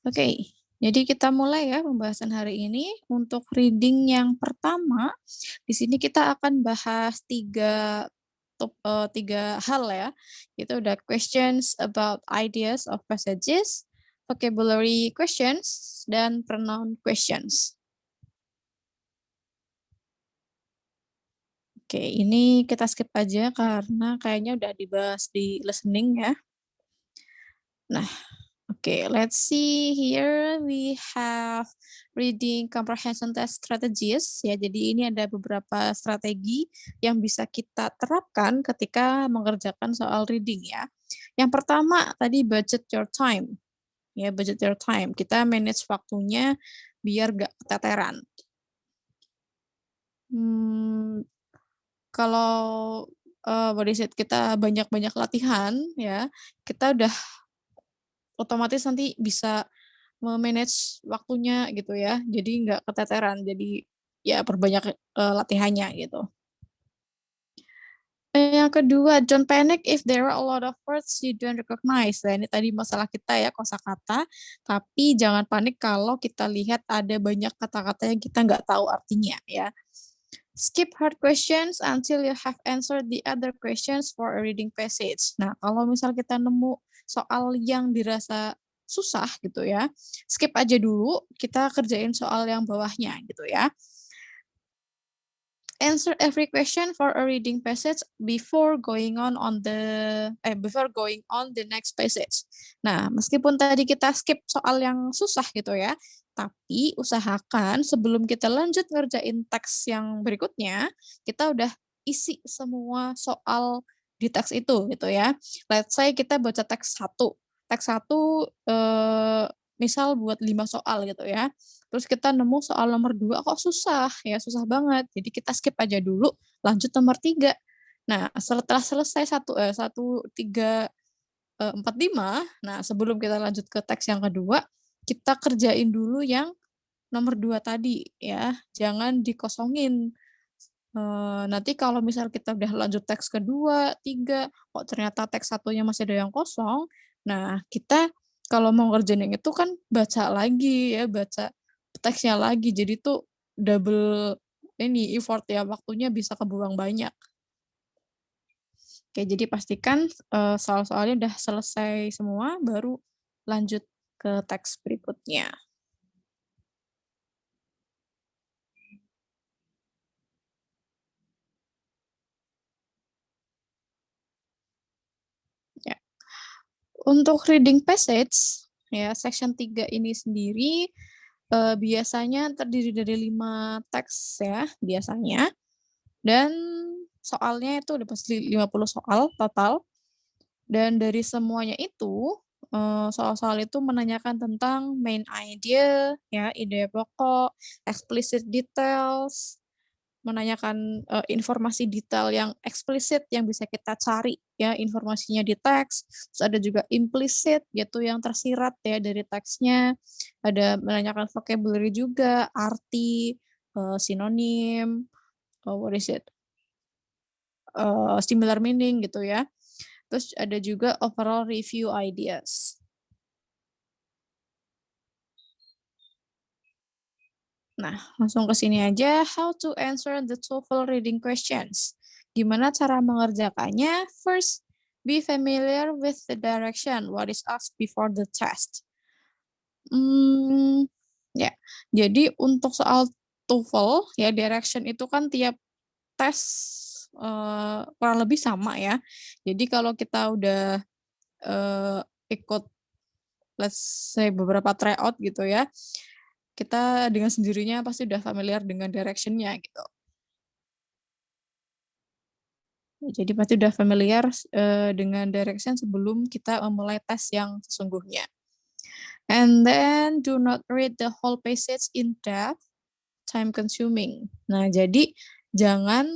Oke, jadi kita mulai ya pembahasan hari ini. Untuk reading yang pertama, di sini kita akan bahas 3 hal ya. Itu udah questions about ideas of passages, vocabulary questions, dan pronoun questions. Oke, ini kita skip aja karena kayaknya udah dibahas di listening ya. Nah, oke, let's see here we have reading comprehension test strategies ya. Jadi ini ada beberapa strategi yang bisa kita terapkan ketika mengerjakan soal reading ya. Yang pertama tadi budget your time. Ya, budget your time. Kita manage waktunya biar gak keteteran. Hmm, kalau what is it, kita banyak-banyak latihan ya, kita udah otomatis nanti bisa me-manage waktunya gitu ya, jadi nggak keteteran, jadi ya perbanyak, latihannya gitu. Yang kedua, don't panic if there are a lot of words you don't recognize. Nah, ini tadi masalah kita ya, kosakata, tapi jangan panik kalau kita lihat ada banyak kata-kata yang kita nggak tahu artinya ya. Skip hard questions until you have answered the other questions for a reading passage. Nah, kalau misal kita nemu soal yang dirasa susah gitu ya, skip aja dulu, kita kerjain soal yang bawahnya gitu ya. Answer every question for a reading passage before going on the next passage. Nah, meskipun tadi kita skip soal yang susah gitu ya, tapi usahakan sebelum kita lanjut ngerjain teks yang berikutnya, kita udah isi semua soal di teks itu gitu ya. Let's say kita baca teks satu. Teks satu misal buat 5 soal gitu ya. Terus kita nemu soal nomor 2 kok susah, ya susah banget. Jadi kita skip aja dulu, lanjut nomor 3. Nah, setelah selesai 4, 5, nah sebelum kita lanjut ke teks yang kedua, kita kerjain dulu yang nomor 2 tadi ya, jangan dikosongin. Nanti kalau misal kita udah lanjut teks kedua, 3, kok ternyata teks satunya masih ada yang kosong, nah kita kalau mau ngerjain yang itu kan baca lagi ya, baca teksnya lagi, jadi tuh double ini effort ya, waktunya bisa kebuang banyak. Oke, jadi pastikan, soal-soalnya udah selesai semua, baru lanjut ke teks berikutnya. Ya. Untuk reading passage, ya, section 3 ini sendiri, biasanya terdiri dari 5 teks ya, biasanya, dan soalnya itu udah pasti 50 soal total, dan dari semuanya itu, soal-soal itu menanyakan tentang main idea, ya, ide pokok, explicit details, menanyakan, informasi detail yang eksplisit yang bisa kita cari ya informasinya di teks, terus ada juga implisit yaitu yang tersirat ya dari teksnya, ada menanyakan vocabulary juga, arti, sinonim, what is it, similar meaning gitu ya. Terus ada juga overall review ideas. Nah, langsung ke sini aja, how to answer the TOEFL reading questions. Gimana cara mengerjakannya? First, be familiar with the direction, what is asked before the test. Hmm, ya, jadi untuk soal TOEFL, ya direction itu kan tiap tes, kurang lebih sama ya. Jadi kalau kita udah, eee, ikut let's say beberapa tryout gitu ya, kita dengan sendirinya pasti udah familiar dengan direction-nya gitu. Jadi pasti udah familiar, dengan direction sebelum kita memulai tes yang sesungguhnya. And then do not read the whole passage in depth, time consuming. Nah, jadi jangan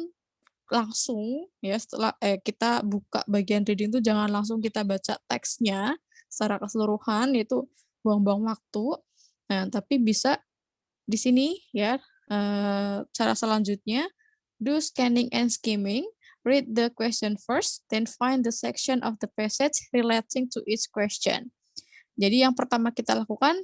langsung ya setelah kita buka bagian reading tuh jangan langsung kita baca teksnya secara keseluruhan, itu buang-buang waktu. Nah, tapi bisa di sini ya, cara selanjutnya, do scanning and skimming, read the question first, then find the section of the passage relating to each question. Jadi yang pertama kita lakukan,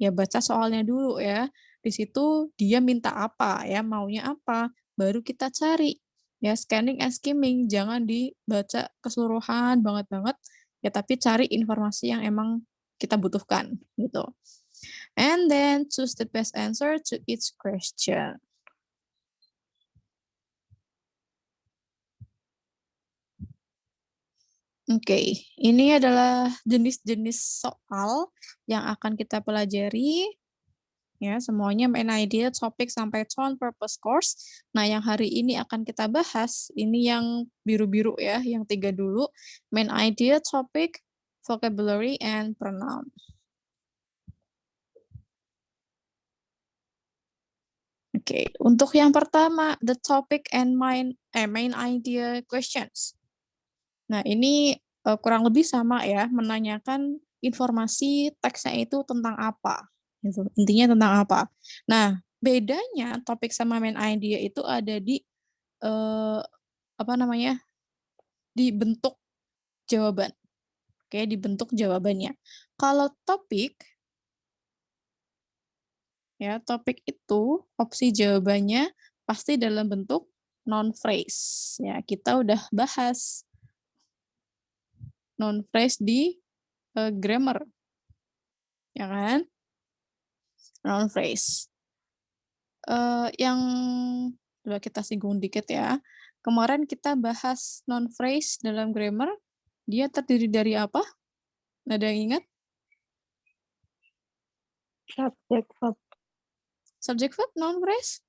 ya baca soalnya dulu ya. Di situ dia minta apa ya, maunya apa, baru kita cari. Ya scanning and skimming, jangan dibaca keseluruhan banget-banget, ya tapi cari informasi yang emang kita butuhkan gitu. And then choose the best answer to each question. Oke, ini adalah jenis-jenis soal yang akan kita pelajari. Ya, semuanya main idea, topik, sampai tone, purpose, course. Nah, yang hari ini akan kita bahas, ini yang biru-biru ya, yang 3 dulu. Main idea, topic, vocabulary, and pronoun. Oke, untuk yang pertama, the topic and main idea questions. Nah, ini kurang lebih sama ya, menanyakan informasi teksnya itu tentang apa. Gitu. Intinya tentang apa. Nah, bedanya topik sama main idea itu ada di apa namanya? Di bentuk jawaban. Oke, di bentuk jawabannya. Kalau topik ya, topik itu opsi jawabannya pasti dalam bentuk noun phrase. Ya, kita udah bahas noun phrase di grammar. Ya kan? Noun phrase. Yang coba kita singgung dikit ya. Kemarin kita bahas noun phrase dalam grammar, dia terdiri dari apa? Ada yang ingat? Subject, verb. Subject, verb, noun phrase?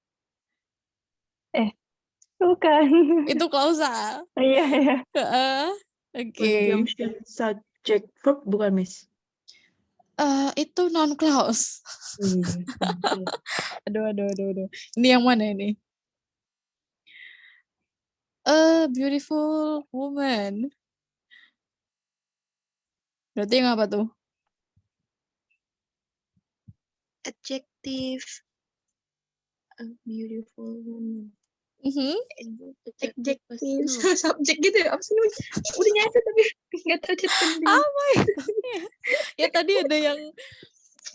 Bukan. Itu klausal. Iya, iya. Oke. Conjunction subject verb bukan, Miss? Itu noun clause. Aduh. Ini yang mana ini? A beautiful woman. Berarti yang apa tuh? Adjective. A beautiful woman. Adjective. Subjek gitu ya? Apa sih? Udah nyata tapi nggak tahu chatting. Apa ya? Ya tadi ada yang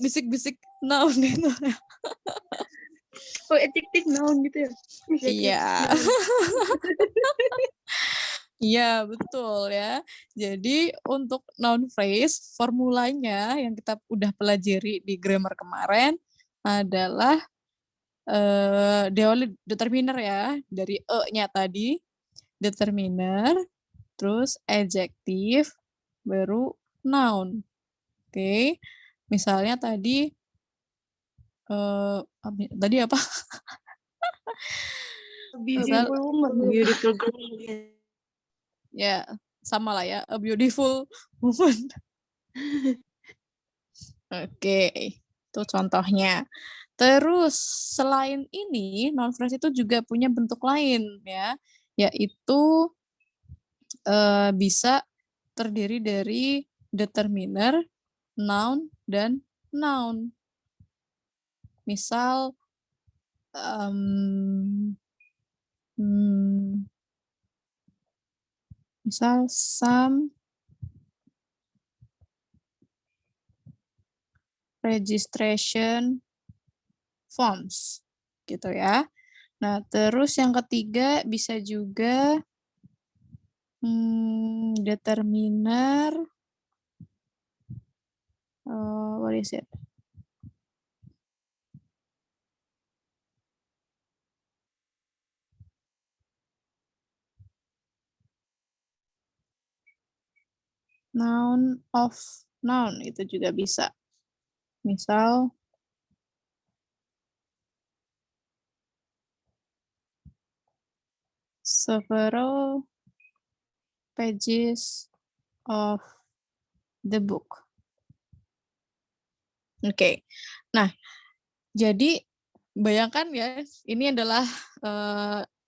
bisik-bisik noun itu. Oh, adjective noun gitu ya? Iya. Iya, betul ya. Jadi untuk noun phrase, formulanya yang kita udah pelajari di grammar kemarin adalah determiner ya, dari e-nya tadi, determiner, terus adjective, baru noun. Oke, misalnya tadi tadi apa? Beautiful woman. Beautiful girl. Ya, sama lah ya, a beautiful woman. Oke, itu contohnya. Terus selain ini, noun phrase itu juga punya bentuk lain ya, yaitu bisa terdiri dari determiner, noun, dan noun. Misal misal some registration forms gitu ya. Nah, terus yang ketiga bisa juga determiner, what is it? Noun of noun itu juga bisa. Misal several pages of the book. Oke. Nah, jadi bayangkan ya, ini adalah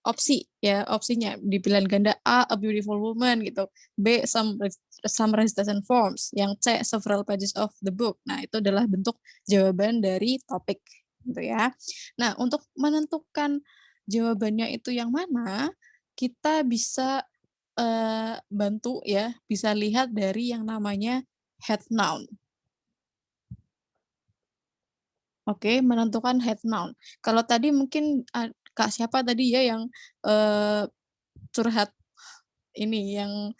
opsi ya, opsinya di pilihan ganda A beautiful woman gitu, B some recitation forms, yang C several pages of the book. Nah, itu adalah bentuk jawaban dari topik gitu ya. Nah, untuk menentukan jawabannya itu yang mana, kita bisa bantu ya, bisa lihat dari yang namanya head noun. Oke, menentukan head noun. Kalau tadi mungkin Kak siapa tadi ya yang curhat ini, yang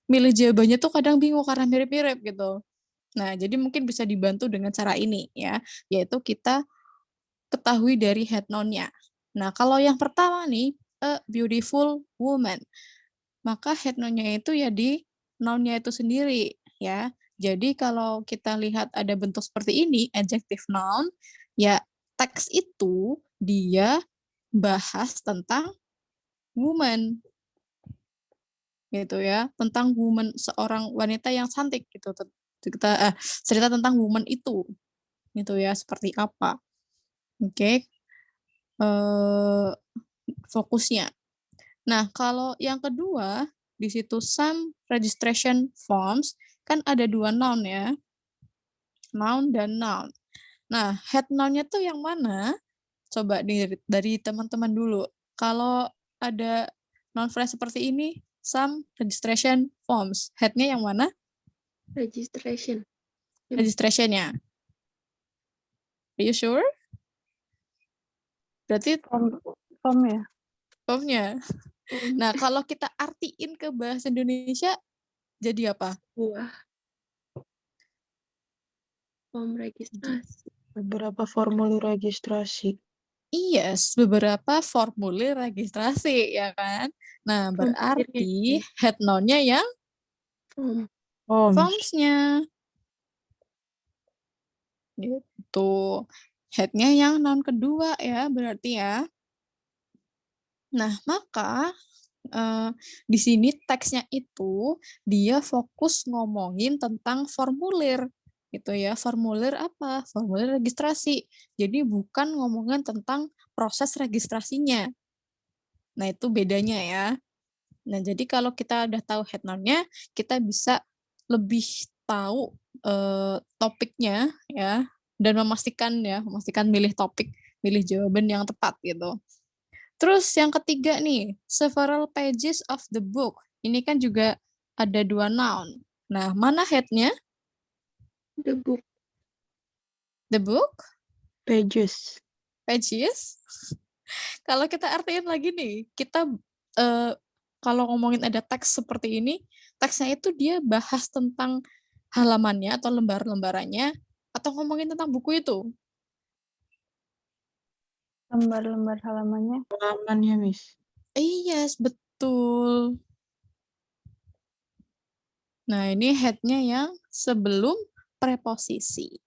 milih jawabannya tuh kadang bingung karena mirip-mirip gitu. Nah, jadi mungkin bisa dibantu dengan cara ini ya, yaitu kita ketahui dari head noun-nya. Nah, kalau yang pertama nih, a beautiful woman, maka head noun-nya itu ya di noun-nya itu sendiri ya. Jadi kalau kita lihat ada bentuk seperti ini, adjective noun, ya teks itu dia bahas tentang woman gitu ya, tentang woman, seorang wanita yang cantik gitu. Kita cerita tentang woman itu gitu ya, seperti apa. Oke, fokusnya. Nah, kalau yang kedua, di situ some registration forms, kan ada 2 noun ya, noun dan noun. Nah, head noun-nya tuh yang mana? Coba dari teman-teman dulu. Kalau ada noun phrase seperti ini, some registration forms, head-nya yang mana? Registration. Registration-nya. Are you sure? Berarti Form ya? form-nya. Nah, kalau kita artiin ke bahasa Indonesia, jadi apa? Buah. Form registrasi. Beberapa formulir registrasi. Iya, beberapa formulir registrasi, ya kan? Nah, berarti head noun-nya yang forms-nya. Gitu. Head-nya yang noun kedua ya, berarti ya. Nah, maka di sini teksnya itu dia fokus ngomongin tentang formulir gitu ya. Formulir apa? Formulir registrasi. Jadi bukan ngomongin tentang proses registrasinya. Nah, itu bedanya ya. Nah, jadi kalau kita udah tahu head noun-nya, kita bisa lebih tahu topiknya ya, dan memastikan milih topik, milih jawaban yang tepat gitu. Terus yang ketiga nih, several pages of the book. Ini kan juga ada 2 noun. Nah, mana head-nya? The book. The book? Pages. Pages? Kalau kita artiin lagi nih, kita kalau ngomongin ada teks seperti ini, teksnya itu dia bahas tentang halamannya atau lembar-lembarannya, atau ngomongin tentang buku itu? Lembar-lembar halamannya. Halamannya, Miss. Iya, betul. Nah, ini head-nya yang sebelum preposisi.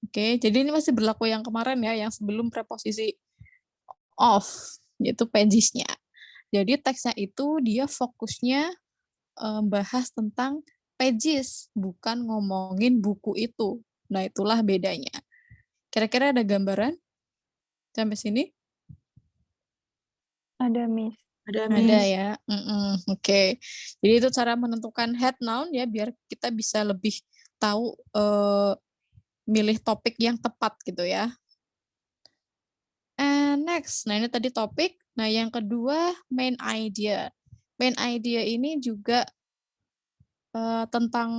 Oke, jadi ini masih berlaku yang kemarin ya, yang sebelum preposisi of, yaitu pages-nya. Jadi teksnya itu dia fokusnya bahas tentang pages, bukan ngomongin buku itu. Nah, itulah bedanya. Kira-kira ada gambaran sampai sini? Ada, Miss. Ada, Ada Miss. ya. Oke. Jadi itu cara menentukan head noun ya, biar kita bisa lebih tahu milih topik yang tepat gitu ya. And next, nah ini tadi topik. Nah yang kedua main idea. Main idea ini juga tentang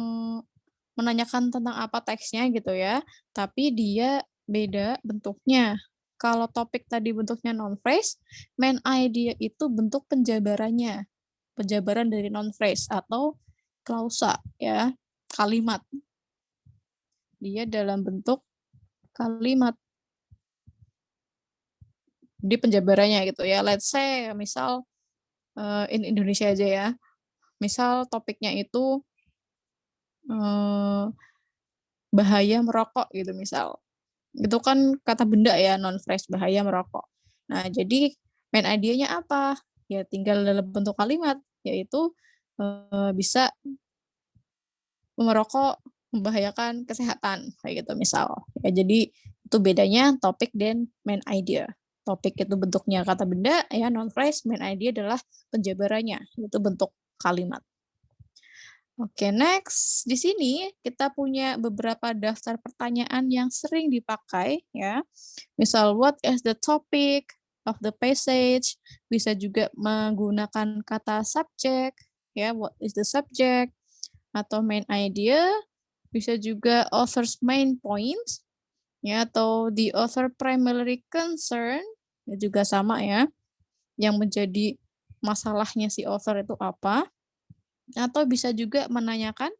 menanyakan tentang apa teksnya gitu ya, tapi dia beda bentuknya. Kalau topik tadi bentuknya noun phrase, main idea itu bentuk penjabarannya. Penjabaran dari noun phrase atau klausa ya, kalimat. Dia dalam bentuk kalimat. Di penjabarannya gitu ya. Let's say misal in Indonesia aja ya. Misal topiknya itu bahaya merokok gitu misal. Itu kan kata benda ya, non phrase, bahaya merokok. Nah, jadi main idea-nya apa? Ya tinggal dalam bentuk kalimat, yaitu bisa merokok membahayakan kesehatan kayak gitu misal. Ya jadi itu bedanya topik dan main idea. Topik itu bentuknya kata benda ya, non phrase, main idea adalah penjabarannya, itu bentuk kalimat. Oke, next. Di sini kita punya beberapa daftar pertanyaan yang sering dipakai ya. Misal what is the topic of the passage? Bisa juga menggunakan kata subject ya, what is the subject, atau main idea, bisa juga author's main points, ya, atau the author primary concern, ya juga sama ya, yang menjadi masalahnya si author itu apa, atau bisa juga menanyakan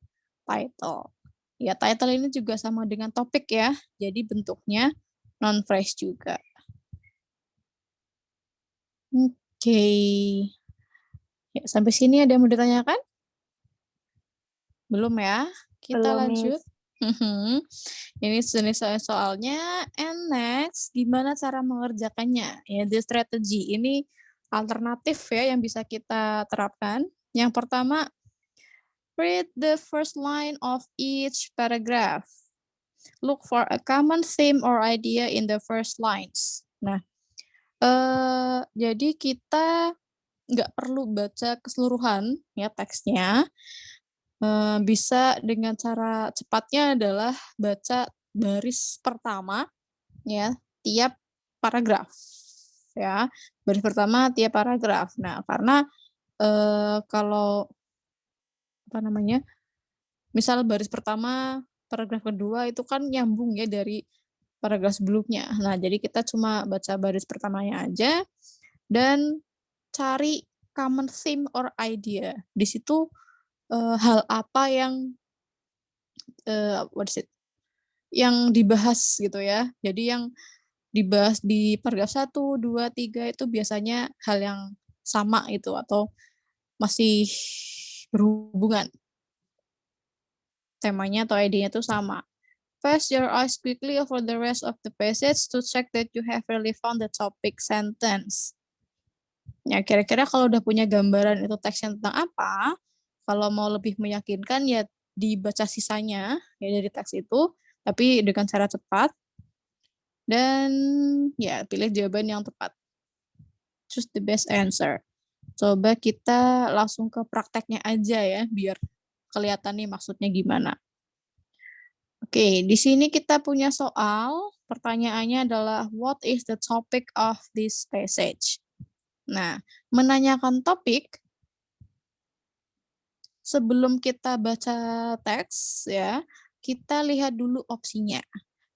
title. Ya, title ini juga sama dengan topik ya, jadi bentuknya non-phrase juga. Oke. Ya, sampai sini ada yang mau ditanyakan? Belum ya? Kita Belum, lanjut. Miss. Ini jenis soalnya. And next, gimana cara mengerjakannya? Ya, the strategy ini alternatif ya yang bisa kita terapkan. Yang pertama, read the first line of each paragraph. Look for a common theme or idea in the first lines. Nah, jadi kita nggak perlu baca keseluruhan ya teksnya. Bisa dengan cara cepatnya adalah baca baris pertama ya tiap paragraf ya. Baris pertama tiap paragraf. Nah, karena kalau apa namanya? Misal baris pertama paragraf kedua itu kan nyambung ya dari paragraf sebelumnya. Nah, jadi kita cuma baca baris pertamanya aja dan cari common theme or idea. Di situ hal apa yang what is it? Yang dibahas gitu ya. Jadi yang dibahas di paragraf 1, 2, 3 itu biasanya hal yang sama itu atau masih berhubungan. Temanya atau idenya itu sama. Pass your eyes quickly over the rest of the passage to check that you have really found the topic sentence. Ya, kira-kira kalau udah punya gambaran itu teksnya tentang apa, kalau mau lebih meyakinkan ya dibaca sisanya ya dari teks itu, tapi dengan cara cepat. Dan ya pilih jawaban yang tepat. Choose the best answer. Coba kita langsung ke prakteknya aja ya, biar kelihatan nih maksudnya gimana. Oke, di sini kita punya soal. Pertanyaannya adalah, what is the topic of this passage? Nah, menanyakan topik, sebelum kita baca teks ya, kita lihat dulu opsinya.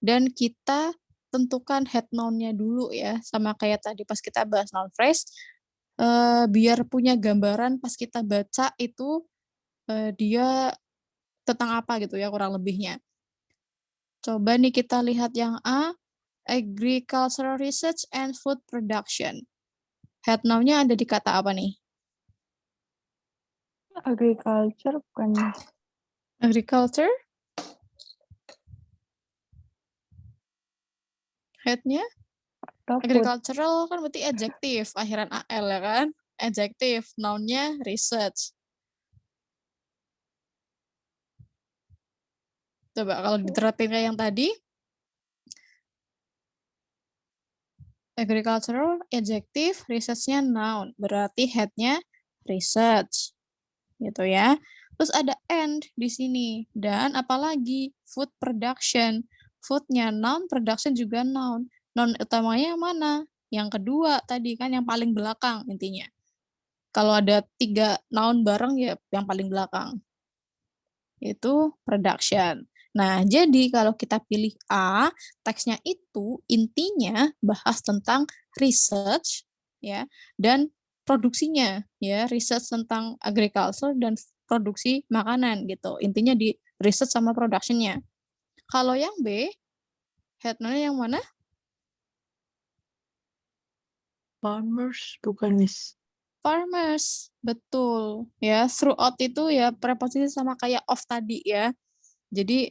Dan kita tentukan head noun-nya dulu ya, sama kayak tadi pas kita bahas noun phrase, biar punya gambaran pas kita baca itu dia tentang apa gitu ya kurang lebihnya. Coba nih kita lihat yang A, agricultural research and food production. Head noun-nya ada di kata apa nih? Agriculture bukan, Miss? Agriculture? Head-nya? Atau food? Agricultural kan berarti adjective, akhiran AL ya kan? Adjective, noun-nya research. Coba kalau diterapin kayak yang tadi, agricultural, adjective, research-nya noun. Berarti head-nya research. Gitu ya. Terus ada and di sini. Dan apalagi food production. Food-nya noun, production juga noun. Noun utamanya yang mana? Yang kedua tadi kan yang paling belakang intinya. Kalau ada 3 noun bareng ya yang paling belakang. Itu production. Nah, jadi kalau kita pilih A, teksnya itu intinya bahas tentang research ya dan produksinya ya, research tentang agriculture dan produksi makanan gitu. Intinya di research sama production-nya. Kalau yang B, head noun-nya yang mana? Farmers, bukan, Miss. Farmers, betul. Ya, throughout itu ya preposisi sama kayak of tadi ya. Jadi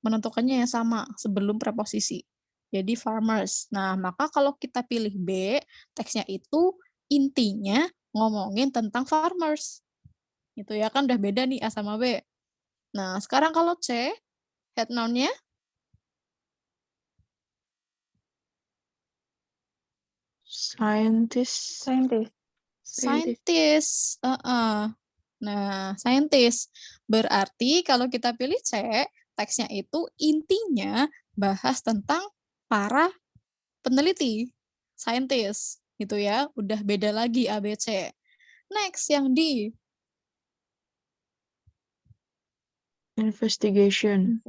menentukannya yang sama sebelum preposisi. Jadi farmers. Nah, maka kalau kita pilih B, teksnya itu intinya ngomongin tentang farmers. Gitu ya kan udah beda nih A sama B. Nah, sekarang kalau C, head noun-nya Scientist. Scientist. scientist. Nah, scientist. Berarti kalau kita pilih C, teksnya itu intinya bahas tentang para peneliti, scientist, gitu ya. Udah beda lagi A, B, C. Next, yang D. Investigation.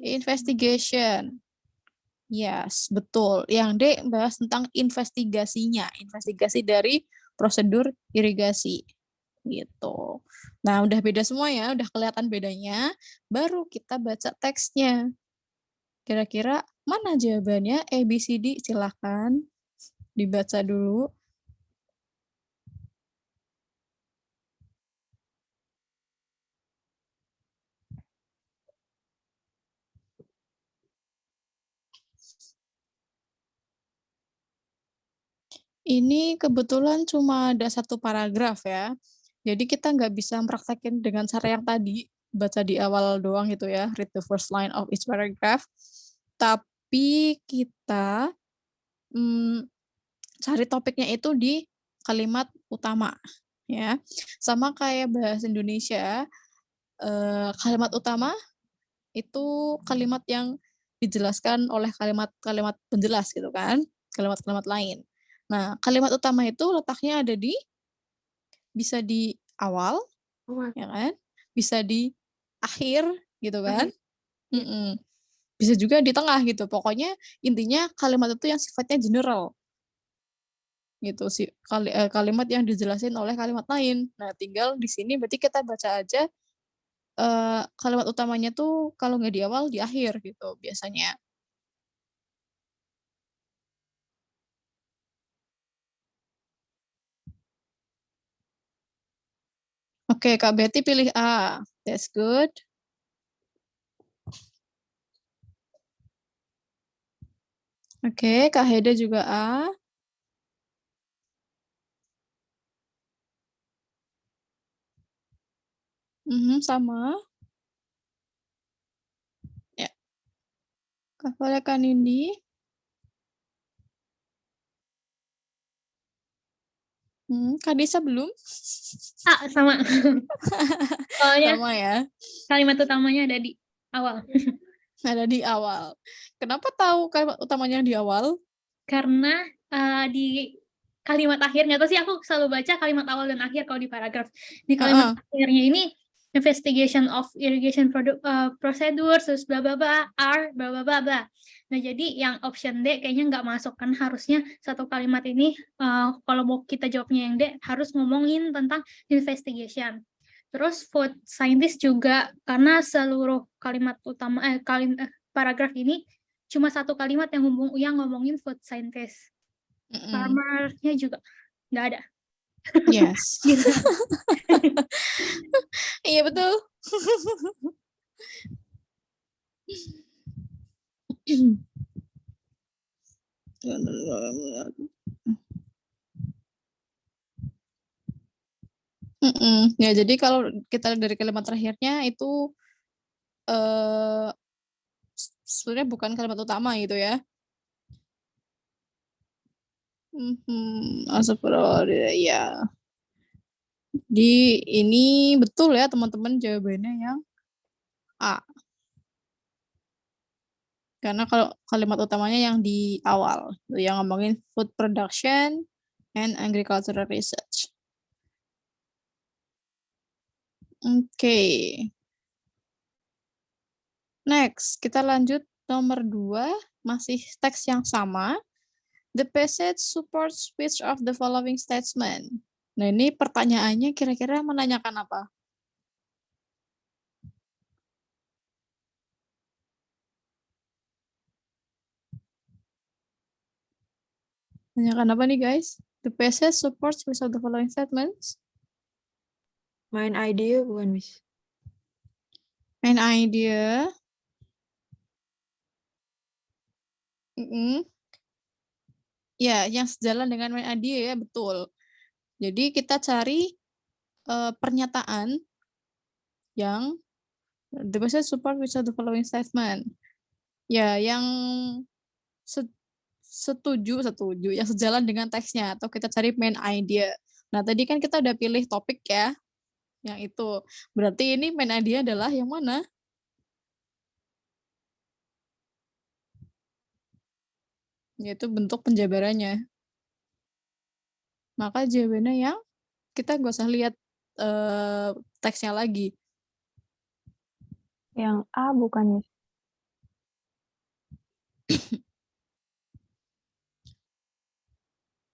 Investigation. Yes, betul. Yang D bahas tentang investigasinya, investigasi dari prosedur irigasi. Gitu. Nah, udah beda semua ya, udah kelihatan bedanya. Baru kita baca teksnya. Kira-kira mana jawabannya? A, B, C, D, silahkan dibaca dulu. Ini kebetulan cuma ada satu paragraf ya. Jadi kita nggak bisa mempraktekin dengan cara yang tadi, baca di awal doang gitu ya, read the first line of each paragraph. Tapi kita cari topiknya itu di kalimat utama ya. Sama kayak bahasa Indonesia, kalimat utama itu kalimat yang dijelaskan oleh kalimat-kalimat penjelas gitu kan, kalimat-kalimat lain. Nah, kalimat utama itu letaknya ada bisa di awal, ya kan? Bisa di akhir gitu kan? Bisa juga di tengah gitu. Pokoknya intinya kalimat itu yang sifatnya general. Gitu sih. Kalimat yang dijelasin oleh kalimat lain. Nah, tinggal di sini berarti kita baca aja kalimat utamanya tuh kalau nggak di awal di akhir gitu biasanya. Oke, Kak Betty pilih A. That's good. Oke, Kak Heda juga A. Sama. Ya. Kak Vale, Kak Nindi. Kak Disa belum? Sama. Soalnya Sama ya. kalimat utamanya ada di awal. Ada di awal. Kenapa tahu kalimat utamanya di awal? Karena di kalimat akhirnya tuh sih aku selalu baca kalimat awal dan akhir kalau di paragraf. Di kalimat akhirnya ini investigation of irrigation procedures terus bla bla bla are bla bla bla bla. Nah, jadi yang option D kayaknya nggak masuk kan, harusnya satu kalimat ini kalau mau kita jawabnya yang D harus ngomongin tentang investigation. Terus food scientist juga karena seluruh kalimat utama paragraf ini cuma satu kalimat yang ngomongin food scientist. Farmer-nya juga nggak ada. Yes. Gitu. Iya betul. Ya, jadi kalau kita dari kalimat terakhirnya itu sebenarnya bukan kalimat utama gitu ya. Ya. Di ini betul ya teman-teman jawabannya yang A. Karena kalau kalimat utamanya yang di awal, yang ngomongin food production and agricultural research. Oke. Next, kita lanjut nomor 2, masih teks yang sama. The passage supports which of the following statement? Nah, ini pertanyaannya kira-kira menanyakan apa? Menanyakan apa nih, guys? The passage supports which of the following statements? Main idea bukan, Miss? Main idea. Ya, yang sejalan dengan main idea ya, betul. Jadi kita cari pernyataan yang the passage support which of the following statement. Ya, yang setuju, yang sejalan dengan teksnya, atau kita cari main idea. Nah, tadi kan kita udah pilih topik ya, yang itu. Berarti ini main idea adalah yang mana? Yaitu bentuk penjabarannya. Maka jawabannya yang kita nggak usah lihat teksnya lagi. Yang A bukan, Miss?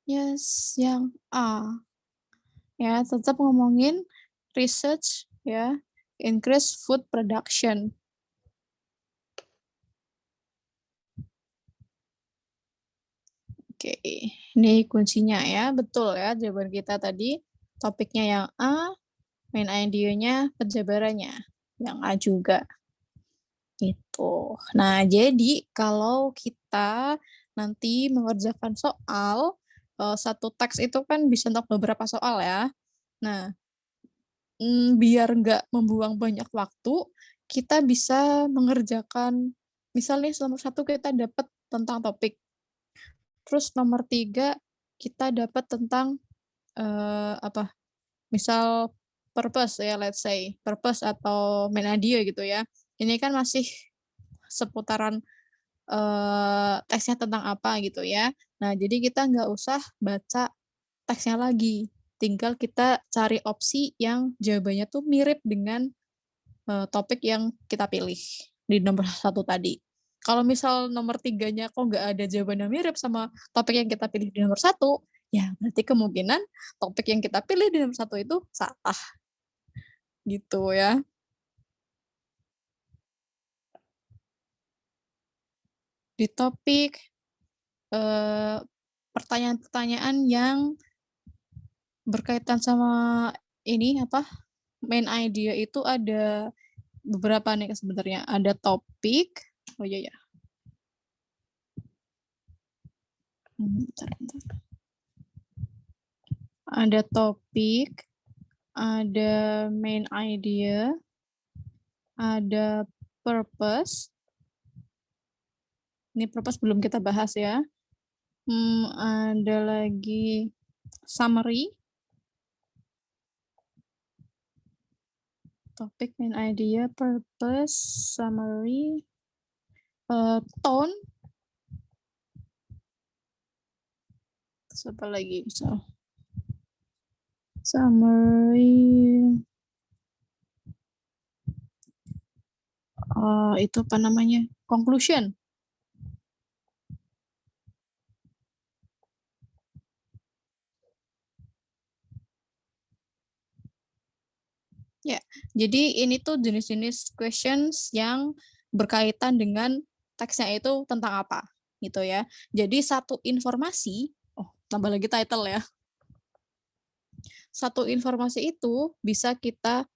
Yes, yang A. Ya, tetap ngomongin research ya, increase food production. Oke, ini kuncinya ya, betul ya jawaban kita tadi. Topiknya yang A, main idea-nya penjabarannya yang A juga. Gitu. Nah, jadi kalau kita nanti mengerjakan soal, satu teks itu kan bisa untuk beberapa soal ya. Nah, biar nggak membuang banyak waktu, kita bisa mengerjakan misalnya nomor 1 kita dapat tentang topik, terus nomor 3 kita dapat tentang, apa, misal purpose ya, let's say, purpose atau main idea gitu ya. Ini kan masih seputaran, teksnya tentang apa gitu ya. Nah, jadi kita nggak usah baca teksnya lagi, tinggal kita cari opsi yang jawabannya tuh mirip dengan, topik yang kita pilih di nomor 1 tadi. Kalau misal nomor 3-nya kok nggak ada jawaban yang mirip sama topik yang kita pilih di nomor 1, ya berarti kemungkinan topik yang kita pilih di nomor 1 itu salah, gitu ya. Di topik, pertanyaan-pertanyaan yang berkaitan sama ini, apa, main idea itu ada beberapa nih sebenarnya. Ada topik oh iya ya. Bentar bentar. Ada topik, ada main idea, ada purpose. Ini purpose belum kita bahas ya. Ada lagi summary. Topik, main idea, purpose, summary, tone. Terus apa lagi misal? Summary. Itu apa namanya? Conclusion. Ya, jadi ini tuh jenis-jenis questions yang berkaitan dengan teksnya itu tentang apa, gitu ya. Jadi satu informasi, tambah lagi title ya. Satu informasi itu bisa kita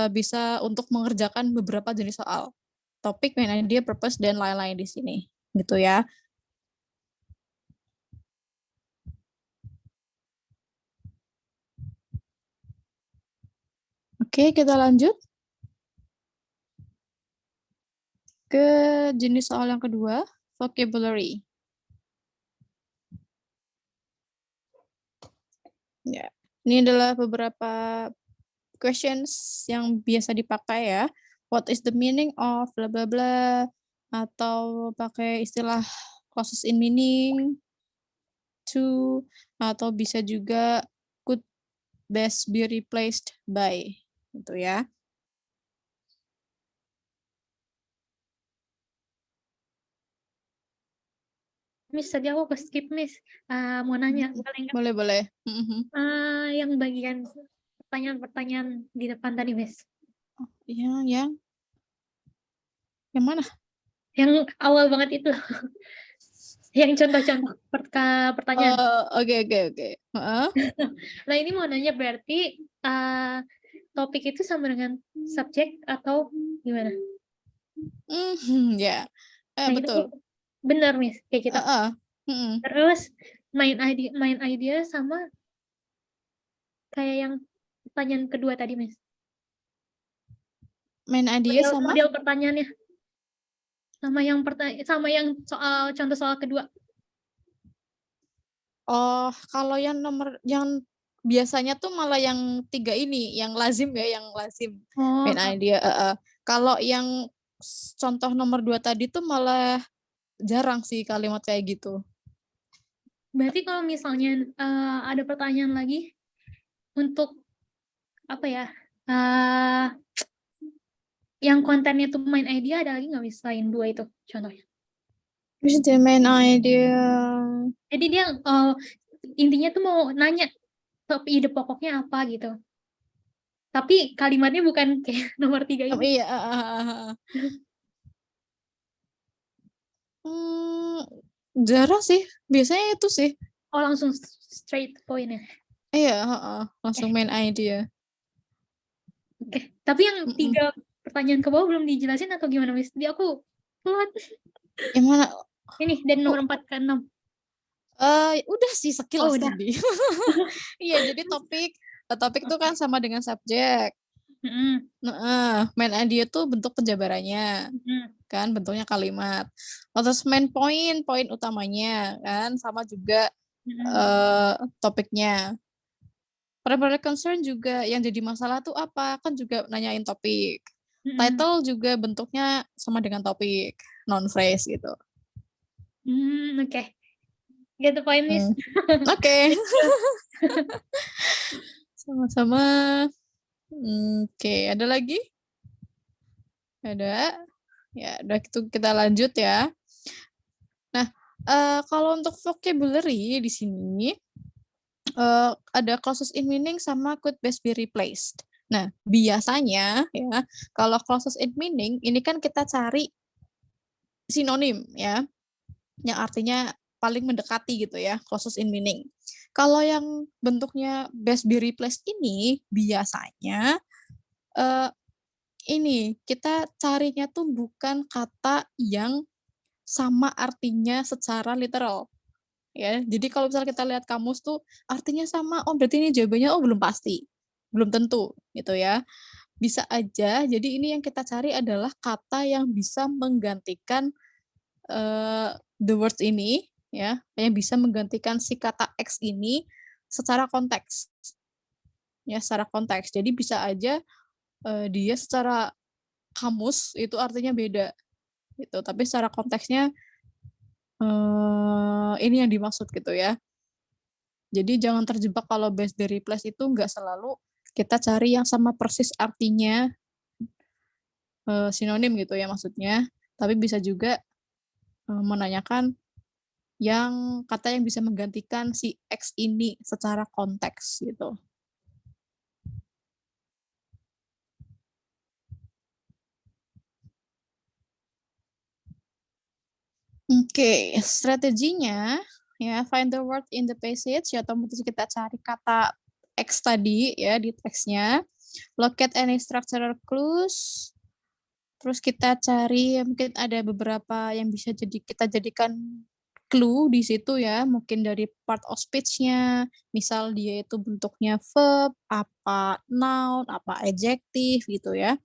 bisa untuk mengerjakan beberapa jenis soal. Topik, main idea, purpose, dan lain-lain di sini, gitu ya. Oke, kita lanjut ke jenis soal yang kedua, vocabulary. Ya, ini adalah beberapa questions yang biasa dipakai ya. What is the meaning of bla bla bla, atau pakai istilah clauses in meaning, to, atau bisa juga could best be replaced by, gitu ya. Miss, tadi aku ke skip, Miss. Mau nanya, boleh nggak? Boleh, boleh. Yang bagian pertanyaan-pertanyaan di depan tadi, Miss. Yang mana? Yang awal banget itu. Yang contoh-contoh pertanyaan. Oke. Nah, ini mau nanya berarti topik itu sama dengan subjek atau gimana? Ya, Nah, betul. itu benar, Miss, kayak gitu. Terus main idea sama kayak yang pertanyaan kedua tadi, Miss. Main idea sama model pertanyaannya. Sama yang soal contoh soal kedua. Kalau yang biasanya tuh malah yang 3 ini, yang lazim ya, yang lazim. Main idea, Kalau yang contoh nomor 2 tadi tuh malah jarang sih kalimat kayak gitu. Berarti kalau misalnya ada pertanyaan lagi untuk apa ya? Yang kontennya tuh main idea, ada lagi nggak, Miss, selain 2 itu contohnya? What's the main idea? Jadi dia intinya tuh mau nanya ide pokoknya apa gitu. Tapi kalimatnya bukan kayak nomor 3 ini. Iya. Jarang sih. Biasanya itu sih. Oh, langsung straight to point ya. Iya, langsung main idea. Oke. Tapi yang 3 pertanyaan ke bawah belum dijelasin atau gimana, Miss? Di aku telat. Yang mana? Ini dari nomor 4 ke 6. Udah sih sekilas udah. tadi. Iya, jadi topik itu kan sama dengan subjek. Main idea tuh bentuk penjabarannya. Kan bentuknya kalimat. Terus main poin utamanya kan sama juga topiknya. Primary concern juga yang jadi masalah tuh apa? Kan juga nanyain topik. Title juga bentuknya sama dengan topik, non phrase gitu. Oke. Get the point, Miss. Oke. Sama-sama. Oke, ada lagi? Ada? Ya, udah itu kita lanjut ya. Nah, kalau untuk vocabulary di sini ada clauses in meaning sama could best be replaced. Nah, biasanya ya, kalau clauses in meaning ini kan kita cari sinonim ya, yang artinya paling mendekati gitu ya, clauses in meaning. Kalau yang bentuknya best be replaced ini biasanya ini kita carinya tuh bukan kata yang sama artinya secara literal ya. Jadi kalau misalnya kita lihat kamus tuh artinya sama, oh berarti ini jawabannya oh belum pasti. Belum tentu gitu ya. Bisa aja. Jadi ini yang kita cari adalah kata yang bisa menggantikan the words ini ya, yang bisa menggantikan si kata X ini secara konteks. Ya, secara konteks. Jadi bisa aja dia secara kamus itu artinya beda gitu, tapi secara konteksnya ini yang dimaksud gitu ya. Jadi jangan terjebak kalau best be replaced itu nggak selalu kita cari yang sama persis artinya sinonim gitu ya maksudnya, tapi bisa juga menanyakan yang kata yang bisa menggantikan si X ini secara konteks gitu. Oke, strateginya ya find the word in the passage ya otomatis kita cari kata X tadi ya di teksnya. Locate any structural clues. Terus kita cari mungkin ada beberapa yang bisa kita jadikan clue di situ ya, mungkin dari part of speech-nya, misal dia itu bentuknya verb, apa noun, apa adjective gitu ya.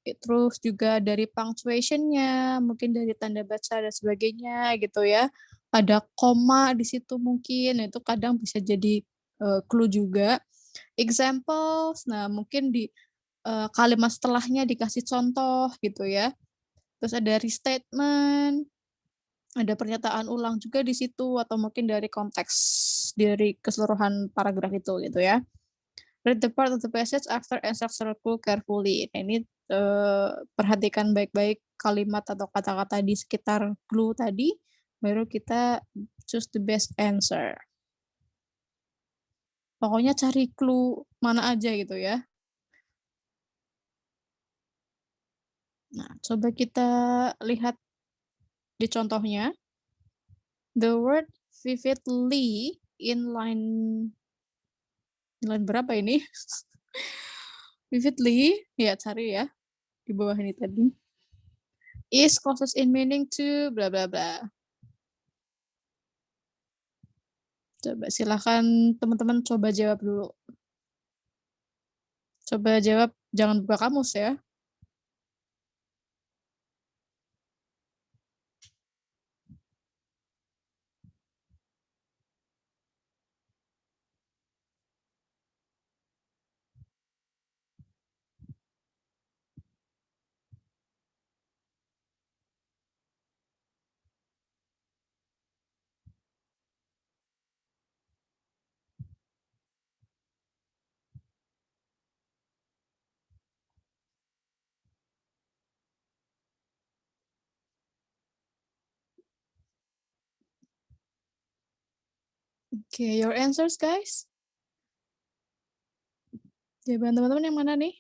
Terus juga dari punctuation-nya, mungkin dari tanda baca dan sebagainya gitu ya. Ada koma di situ mungkin, itu kadang bisa jadi clue juga. Examples, nah mungkin di kalimat setelahnya dikasih contoh gitu ya. Terus ada restatement, ada pernyataan ulang juga di situ atau mungkin dari konteks dari keseluruhan paragraf itu gitu ya. Read the part of the passage after and structural clue carefully. Nah, ini perhatikan baik-baik kalimat atau kata-kata di sekitar clue tadi, baru kita choose the best answer. Pokoknya cari clue mana aja gitu ya. Nah, coba kita lihat di contohnya. The word vividly in line berapa ini? Vividly, ya cari ya di bawah ini tadi. Is closest in meaning to bla bla bla. Coba silakan teman-teman coba jawab dulu. Coba jawab, jangan buka kamus ya. Okay, your answers, guys. Jawaban teman-teman yang mana nih?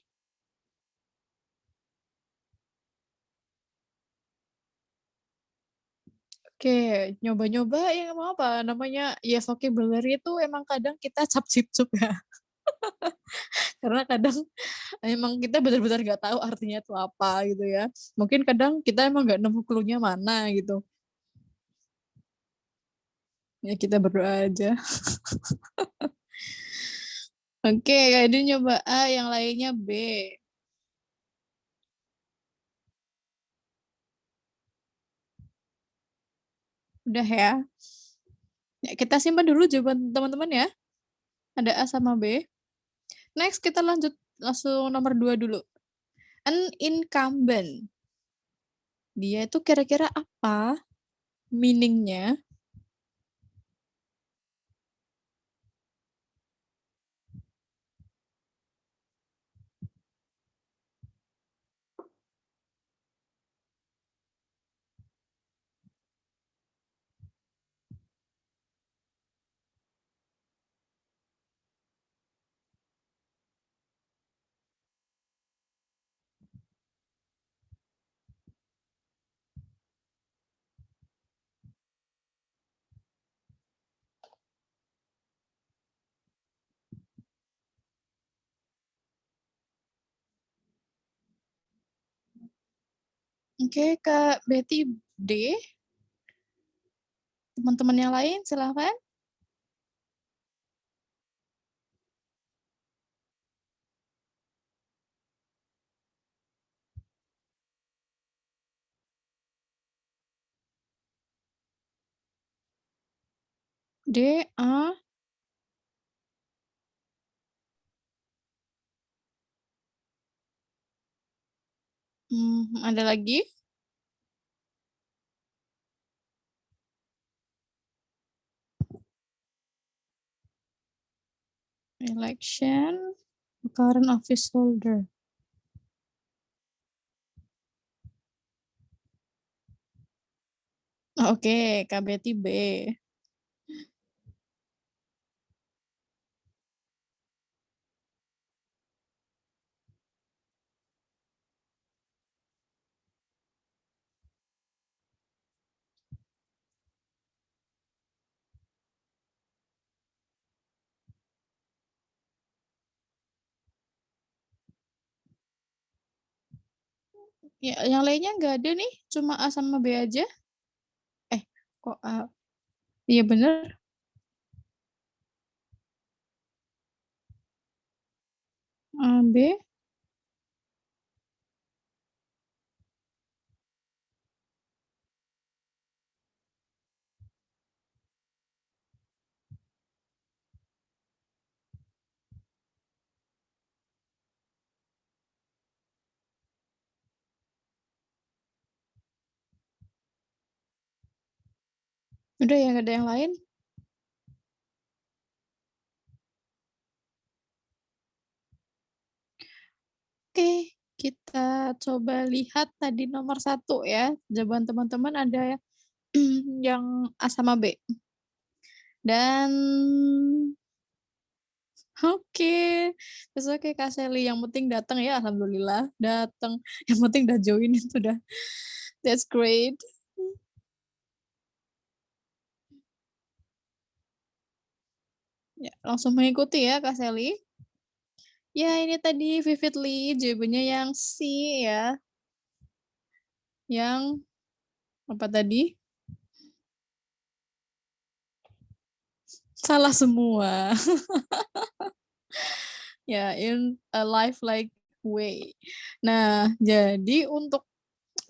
Oke, nyoba-nyoba ya mau apa namanya ya vocabulary itu emang kadang kita cap-cip-cup ya. Karena kadang emang kita benar-benar nggak tahu artinya itu apa gitu ya. Mungkin kadang kita emang nggak nemu clue-nya mana gitu. Ya kita berdoa aja. Oke, jadi nyoba A, yang lainnya B. Udah ya. Ya, kita simpan dulu jawaban teman-teman ya. Ada A sama B. Next kita lanjut langsung nomor 2 dulu. An incumbent. Dia itu kira-kira apa meaningnya? Oke, Kak Betty D. Teman-teman yang lain silahkan. D, A. Ada lagi? Election, current office holder. Oke, Kak Betty B. Ya, yang lainnya nggak ada nih, cuma A sama B aja. Kok A? Iya bener. A, B. Udah ya, nggak ada yang lain. Oke, kita coba lihat tadi nomor 1 ya. Jawaban teman-teman ada yang A sama B. Dan oke, oke Kak Sally. Yang penting datang ya, alhamdulillah datang. Yang penting udah join itu udah. That's great. Ya, langsung mengikuti ya Kak Sally. Ya, ini tadi vividly jawabannya yang C ya. Yang apa tadi? Salah semua. Ya, in a lifelike way. Nah, jadi untuk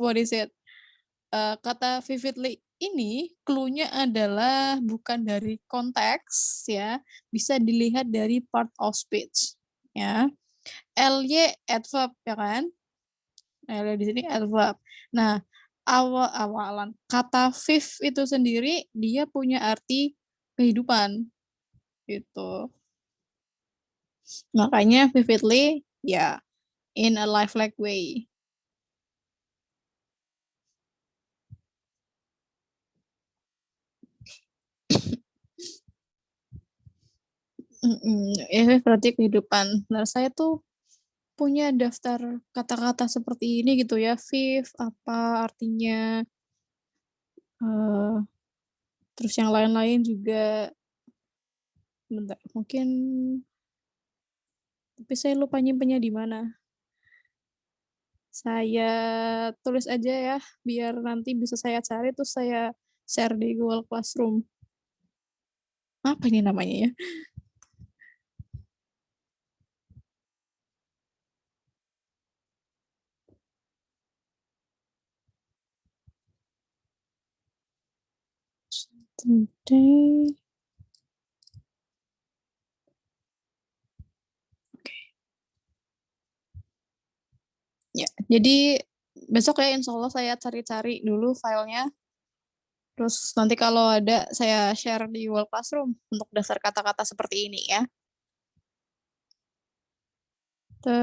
what is it? Kata vividly ini clue-nya adalah bukan dari konteks ya, bisa dilihat dari part of speech ya. Ly adverb ya kan? Ly di sini adverb. Nah, awalan kata viv itu sendiri dia punya arti kehidupan gitu. Makanya vividly ya in a lifelike way. Ya berarti kehidupan. Nah, saya tuh punya daftar kata-kata seperti ini gitu ya. Viv, apa artinya? eh, terus yang lain-lain juga. Bentar, mungkin. Tapi saya lupa nyimpennya di mana. Saya tulis aja ya, biar nanti bisa saya cari terus saya share di Google Classroom. Apa ini namanya ya? Today. Oke. Ya, jadi besok ya insya Allah saya cari-cari dulu filenya. Terus nanti kalau ada saya share di Google Classroom untuk dasar kata-kata seperti ini ya.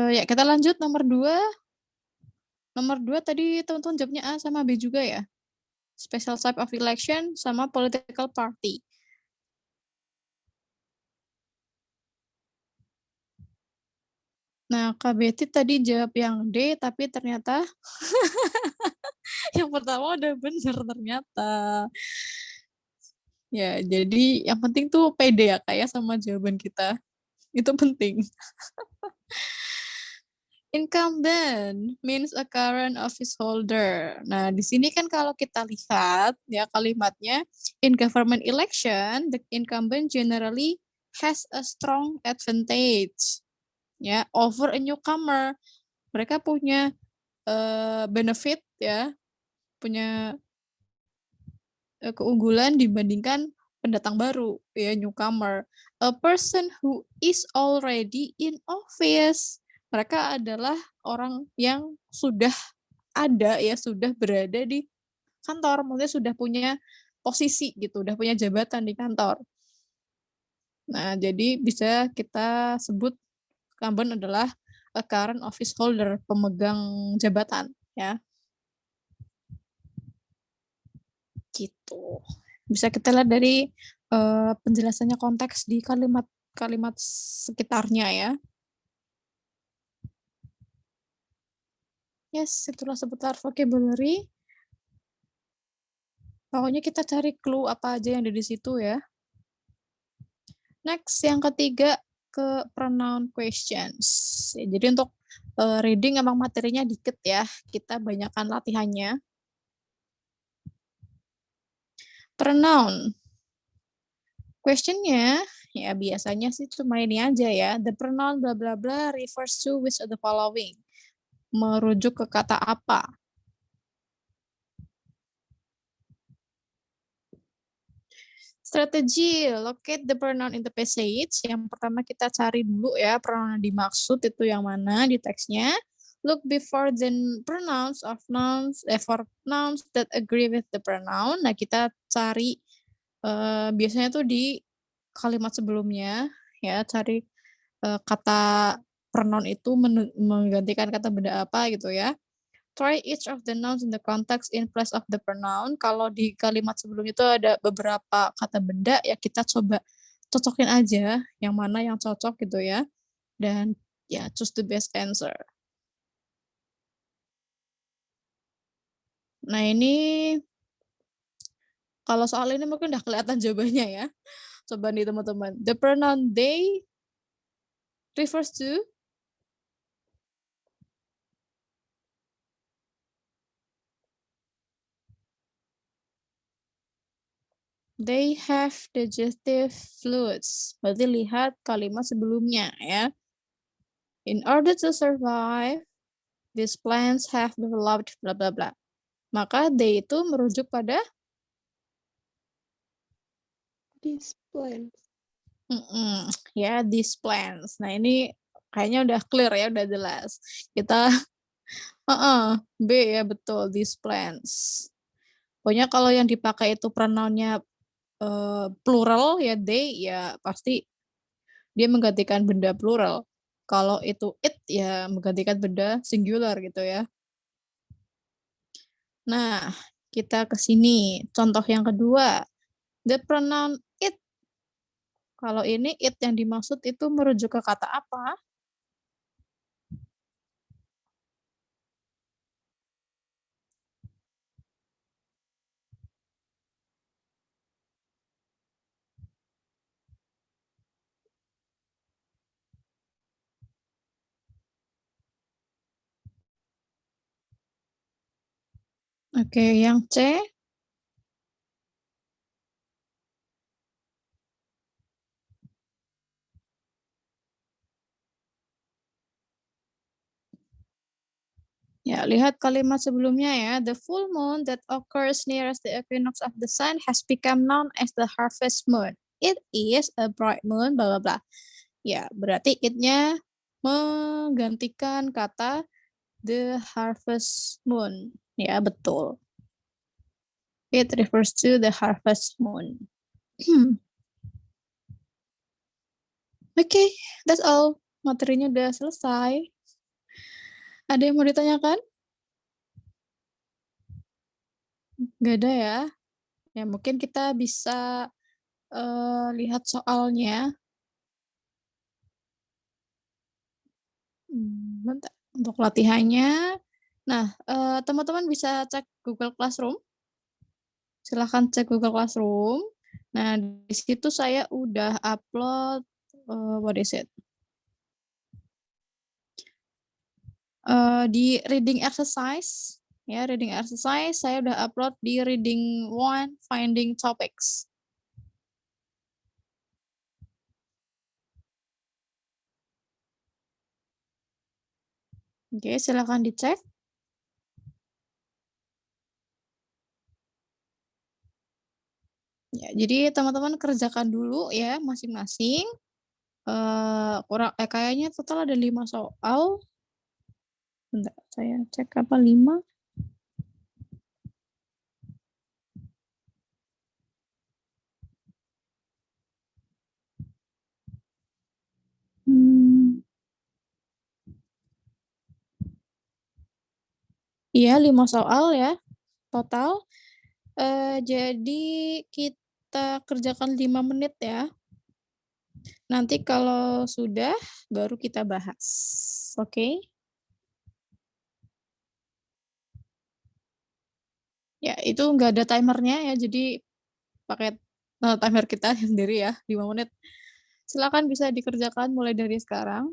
Ya kita lanjut nomor 2. Nomor 2 tadi teman-teman jawabnya A sama B juga ya. Special type of election sama political party. Nah, Kak Betty tadi jawab yang D, tapi ternyata yang pertama udah bener ternyata. Ya, jadi yang penting tuh pede ya Kak ya sama jawaban kita. Itu penting. Incumbent means a current office holder. Nah, di sini kan kalau kita lihat ya kalimatnya, in government election, the incumbent generally has a strong advantage ya over a newcomer. Mereka punya benefit ya, punya keunggulan dibandingkan pendatang baru ya, newcomer. A person who is already in office. Mereka adalah orang yang sudah ada ya, sudah berada di kantor, maksudnya sudah punya posisi gitu, udah punya jabatan di kantor. Nah, jadi bisa kita sebut incumbent adalah a current office holder, pemegang jabatan ya. Gitu. Bisa kita lihat dari penjelasannya konteks di kalimat-kalimat sekitarnya ya. Yes, itulah seputar vocabulary. Pokoknya kita cari clue apa aja yang ada di situ ya. Next, yang ketiga ke pronoun questions. Jadi untuk reading emang materinya dikit ya. Kita banyakkan latihannya. Pronoun. Questionnya ya biasanya sih cuma ini aja ya. The pronoun bla bla bla refers to which of the following. Merujuk ke kata apa. Strategi, locate the pronoun in the passage. Yang pertama kita cari dulu ya pronoun yang dimaksud itu yang mana di teksnya. Look before the pronouns of nouns, for nouns that agree with the pronoun. Nah kita cari biasanya tuh di kalimat sebelumnya ya, cari kata pronoun itu menggantikan kata benda apa gitu ya. Try each of the nouns in the context in place of the pronoun. Kalau di kalimat sebelum itu ada beberapa kata benda, ya kita coba cocokin aja yang mana yang cocok gitu ya. Dan ya choose the best answer. Nah ini kalau soal ini mungkin udah kelihatan jawabannya ya. Coba nih teman-teman. The pronoun they refers to they have digestive fluids. Berarti lihat kalimat sebelumnya ya. In order to survive, these plants have developed bla bla bla. Maka they itu merujuk pada These plants. Ya these plants. Nah ini kayaknya udah clear ya, udah jelas. Kita B ya betul, these plants. Pokoknya kalau yang dipakai itu pronounnya plural ya they, ya pasti dia menggantikan benda plural. Kalau itu it ya menggantikan benda singular gitu ya. Nah, kita ke sini. Contoh yang kedua. The pronoun it Kalau ini it yang dimaksud itu merujuk ke kata apa? Oke, yang C. Ya, lihat kalimat sebelumnya ya. The full moon that occurs nearest the equinox of the sun has become known as the harvest moon. It is a bright moon, bla bla bla. Ya, berarti it-nya menggantikan kata the harvest moon. Ya, betul. It refers to the harvest moon. Oke, that's all. Materinya udah selesai. Ada yang mau ditanyakan? Nggak ada ya? Ya, mungkin kita bisa lihat soalnya. Bentar, untuk latihannya. Nah, teman-teman bisa cek Google Classroom. Silahkan cek Google Classroom. Nah, di situ saya udah upload, what is it? Di reading exercise, ya reading exercise saya udah upload di reading 1 finding topics. Oke, silakan dicek. Ya, jadi teman-teman kerjakan dulu ya masing-masing. Kayaknya total ada 5 soal. Bentar, saya cek apa 5. Iya, 5 soal ya total. Jadi kita kerjakan 5 menit ya. Nanti kalau sudah baru kita bahas. Oke? Ya, itu nggak ada timernya ya, jadi pakai timer kita sendiri ya, 5 menit. Silakan bisa dikerjakan mulai dari sekarang.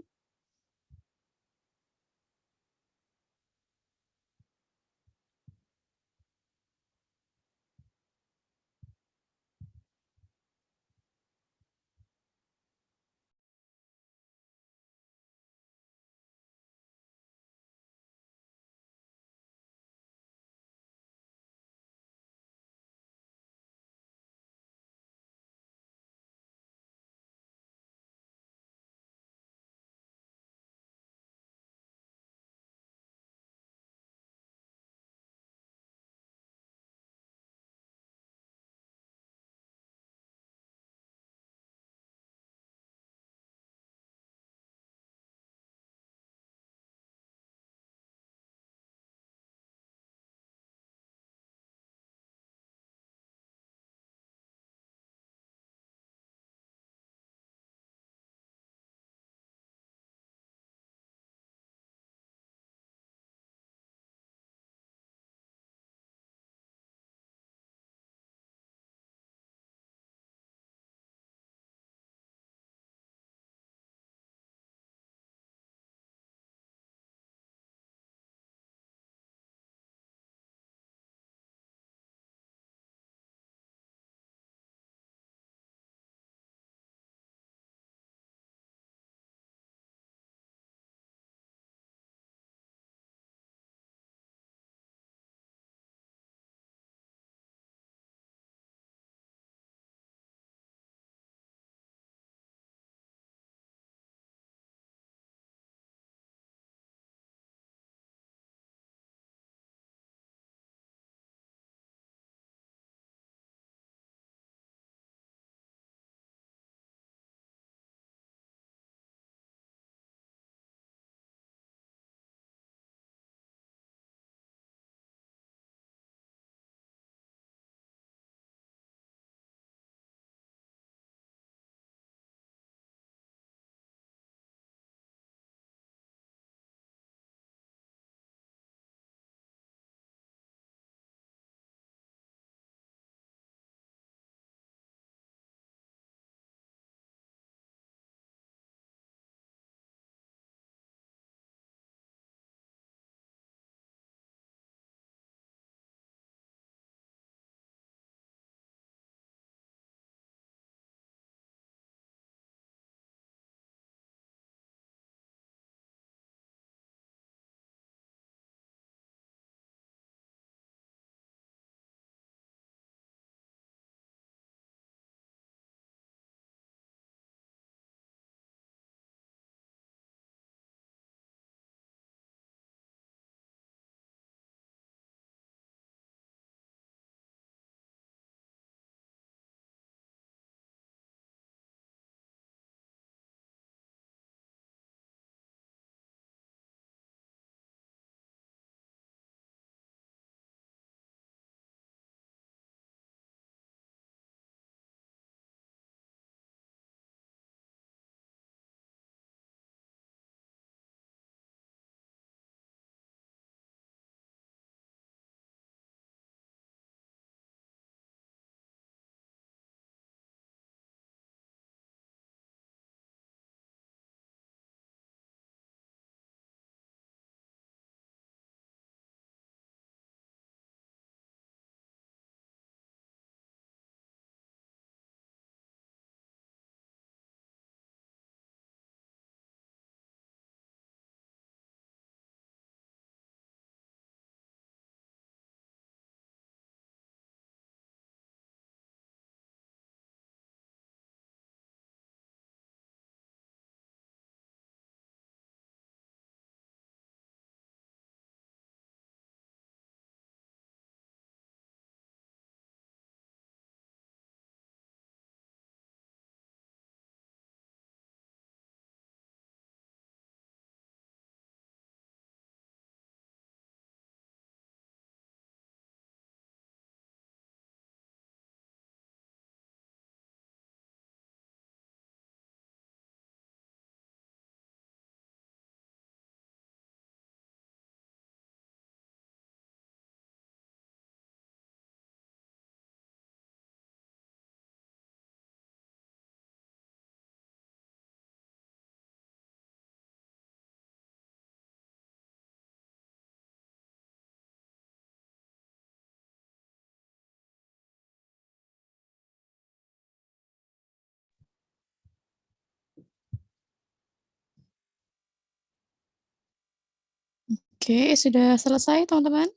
Oke, sudah selesai teman-teman?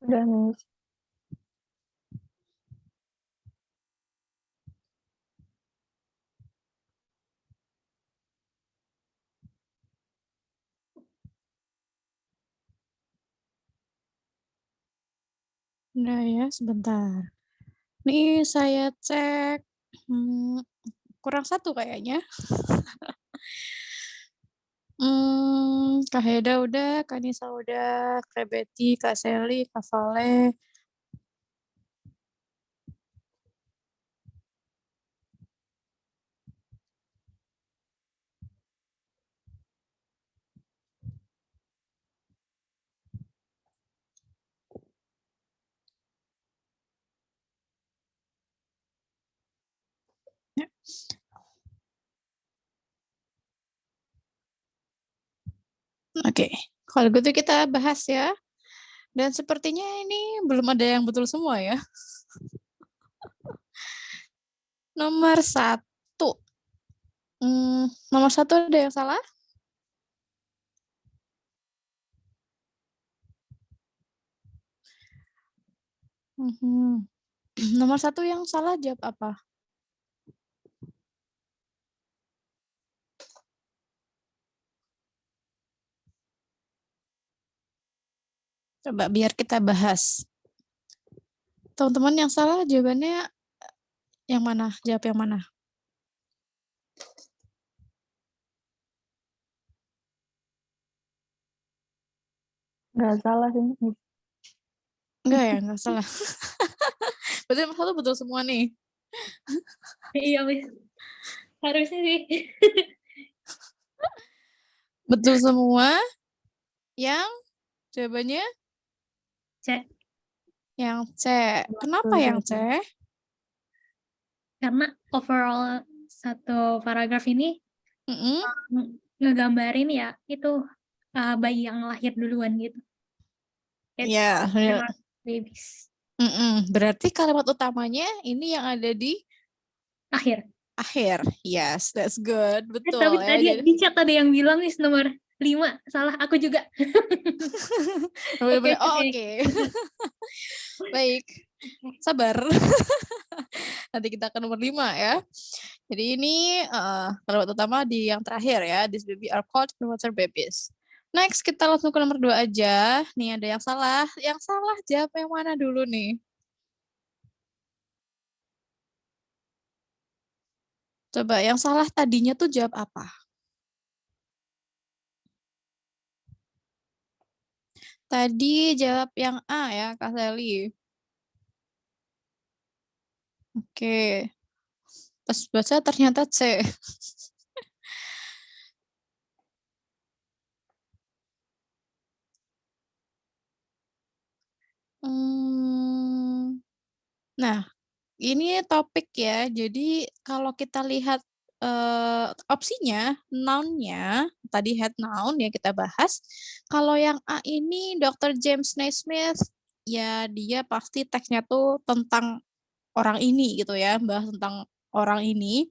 Udah, Miss. Udah ya, sebentar. Nih saya cek, kurang satu kayaknya. Kak Heda udah, Kak Nisa udah, Kak Betty, Kak Sally, Kak Vale. Ya. Oke, kalau gitu kita bahas ya. Dan sepertinya ini belum ada yang betul semua ya. Nomor 1. Nomor 1 ada yang salah? Nomor 1 yang salah jawab apa? Coba biar kita bahas. Teman-teman yang salah jawabannya yang mana? Jawab yang mana? Nggak salah sih, Miss. Enggak ya, enggak salah. Berarti nomor 1 betul semua nih. Iya, Miss. Harusnya sih. Betul semua. Yang jawabannya? C. Yang C. Kenapa yang C? Karena overall satu paragraf ini ngegambarin ya itu bayi yang lahir duluan gitu. Iya. Babies. Berarti kalimat utamanya ini yang ada di Akhir. Yes, that's good. Betul Tapi ya. tadi di chat ada yang bilang nih nomor 5. Salah, aku juga. Oke. Baik. Sabar. Nanti kita ke nomor 5 ya. Jadi ini kalimat utama di yang terakhir ya. This baby are called premature babies. Next, kita langsung ke nomor 2 aja. Nih ada yang salah. Yang salah jawab yang mana dulu nih? Coba yang salah tadinya tuh jawab apa? Tadi jawab yang A ya, Kak Sally. Oke. Pas baca ternyata C. Nah, ini topik ya. Jadi kalau kita lihat opsinya, noun-nya, tadi head noun ya kita bahas. Kalau yang A ini Dr. James Naismith, ya dia pasti teksnya tuh tentang orang ini gitu ya, bahas tentang orang ini.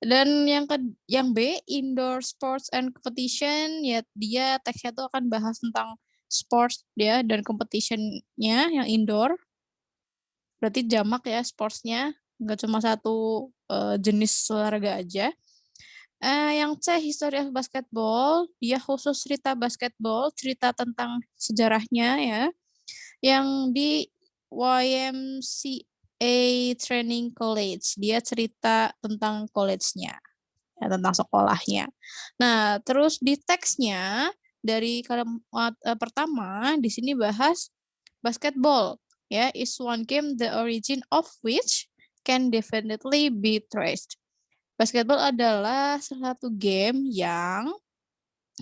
Dan yang B, indoor sports and competition, ya dia teksnya tuh akan bahas tentang sports ya dan competition-nya yang indoor. Berarti jamak ya sportsnya, nggak cuma satu jenis olahraga aja. Yang C, history of basketball, dia khusus cerita basketball, cerita tentang sejarahnya ya. Yang di YMCA Training College, dia cerita tentang college-nya, ya, tentang sekolahnya. Nah, terus di teksnya dari kalimat pertama di sini bahas basketball, ya, is one game the origin of which can definitely be traced. Basketball adalah salah satu game yang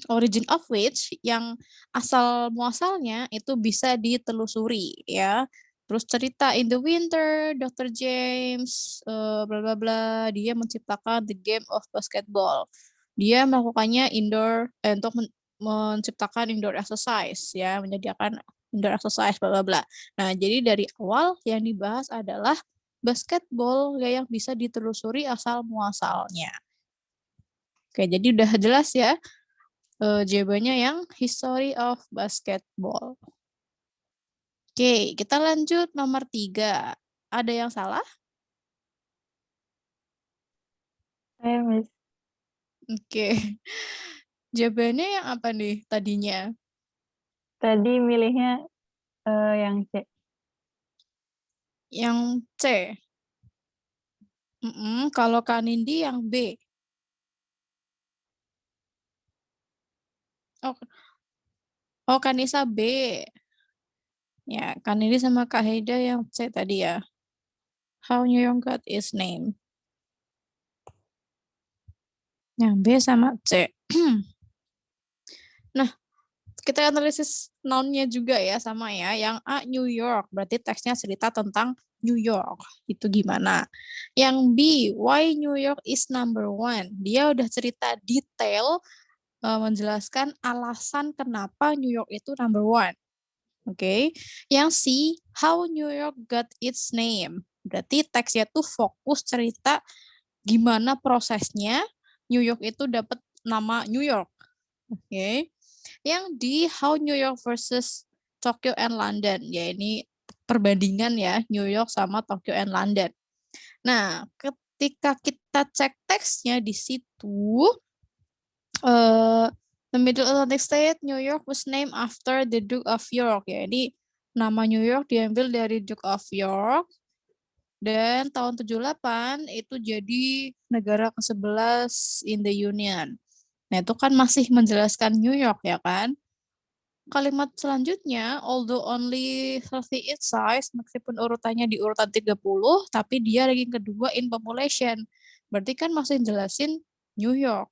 origin of which yang asal muasalnya itu bisa ditelusuri ya. Terus cerita in the winter, Dr. James, bla bla bla, dia menciptakan the game of basketball. Dia melakukannya indoor untuk menciptakan indoor exercise ya, menyediakan indoor exercise bla bla bla. Nah, jadi dari awal yang dibahas adalah basketball ya, yang bisa ditelusuri asal muasalnya. Oke, jadi udah jelas ya jawabannya yang history of basketball. Oke, kita lanjut nomor 3. Ada yang salah? Saya, Miss. Oke. Jawabannya yang apa nih tadinya? Tadi milihnya yang C. Yang C. Kalau Kak Nindi yang B. Oh, Kanisa B. Ya, Kak Nindi sama Kak Heida yang C tadi ya. How New York got its name. Yang B sama C. Nah, kita analisis noun-nya juga ya, sama ya. Yang A, New York. Berarti teksnya cerita tentang New York. Itu gimana? Yang B, why New York is number one. Dia udah cerita detail menjelaskan alasan kenapa New York itu number one. Oke. Yang C, how New York got its name. Berarti teksnya tuh fokus cerita gimana prosesnya New York itu dapat nama New York. Oke. Yang D, how New York versus Tokyo and London. Ya, ini perbandingan ya, New York sama Tokyo and London. Nah, ketika kita cek teksnya di situ, the Middle Atlantic State, New York was named after the Duke of York. Ya, jadi nama New York diambil dari Duke of York. Dan tahun 78 itu jadi negara ke-11 in the Union. Nah, itu kan masih menjelaskan New York ya kan? Kalimat selanjutnya, although only 38 size, meskipun urutannya di urutan 30, tapi dia ranking kedua in population. Berarti kan masih jelasin New York.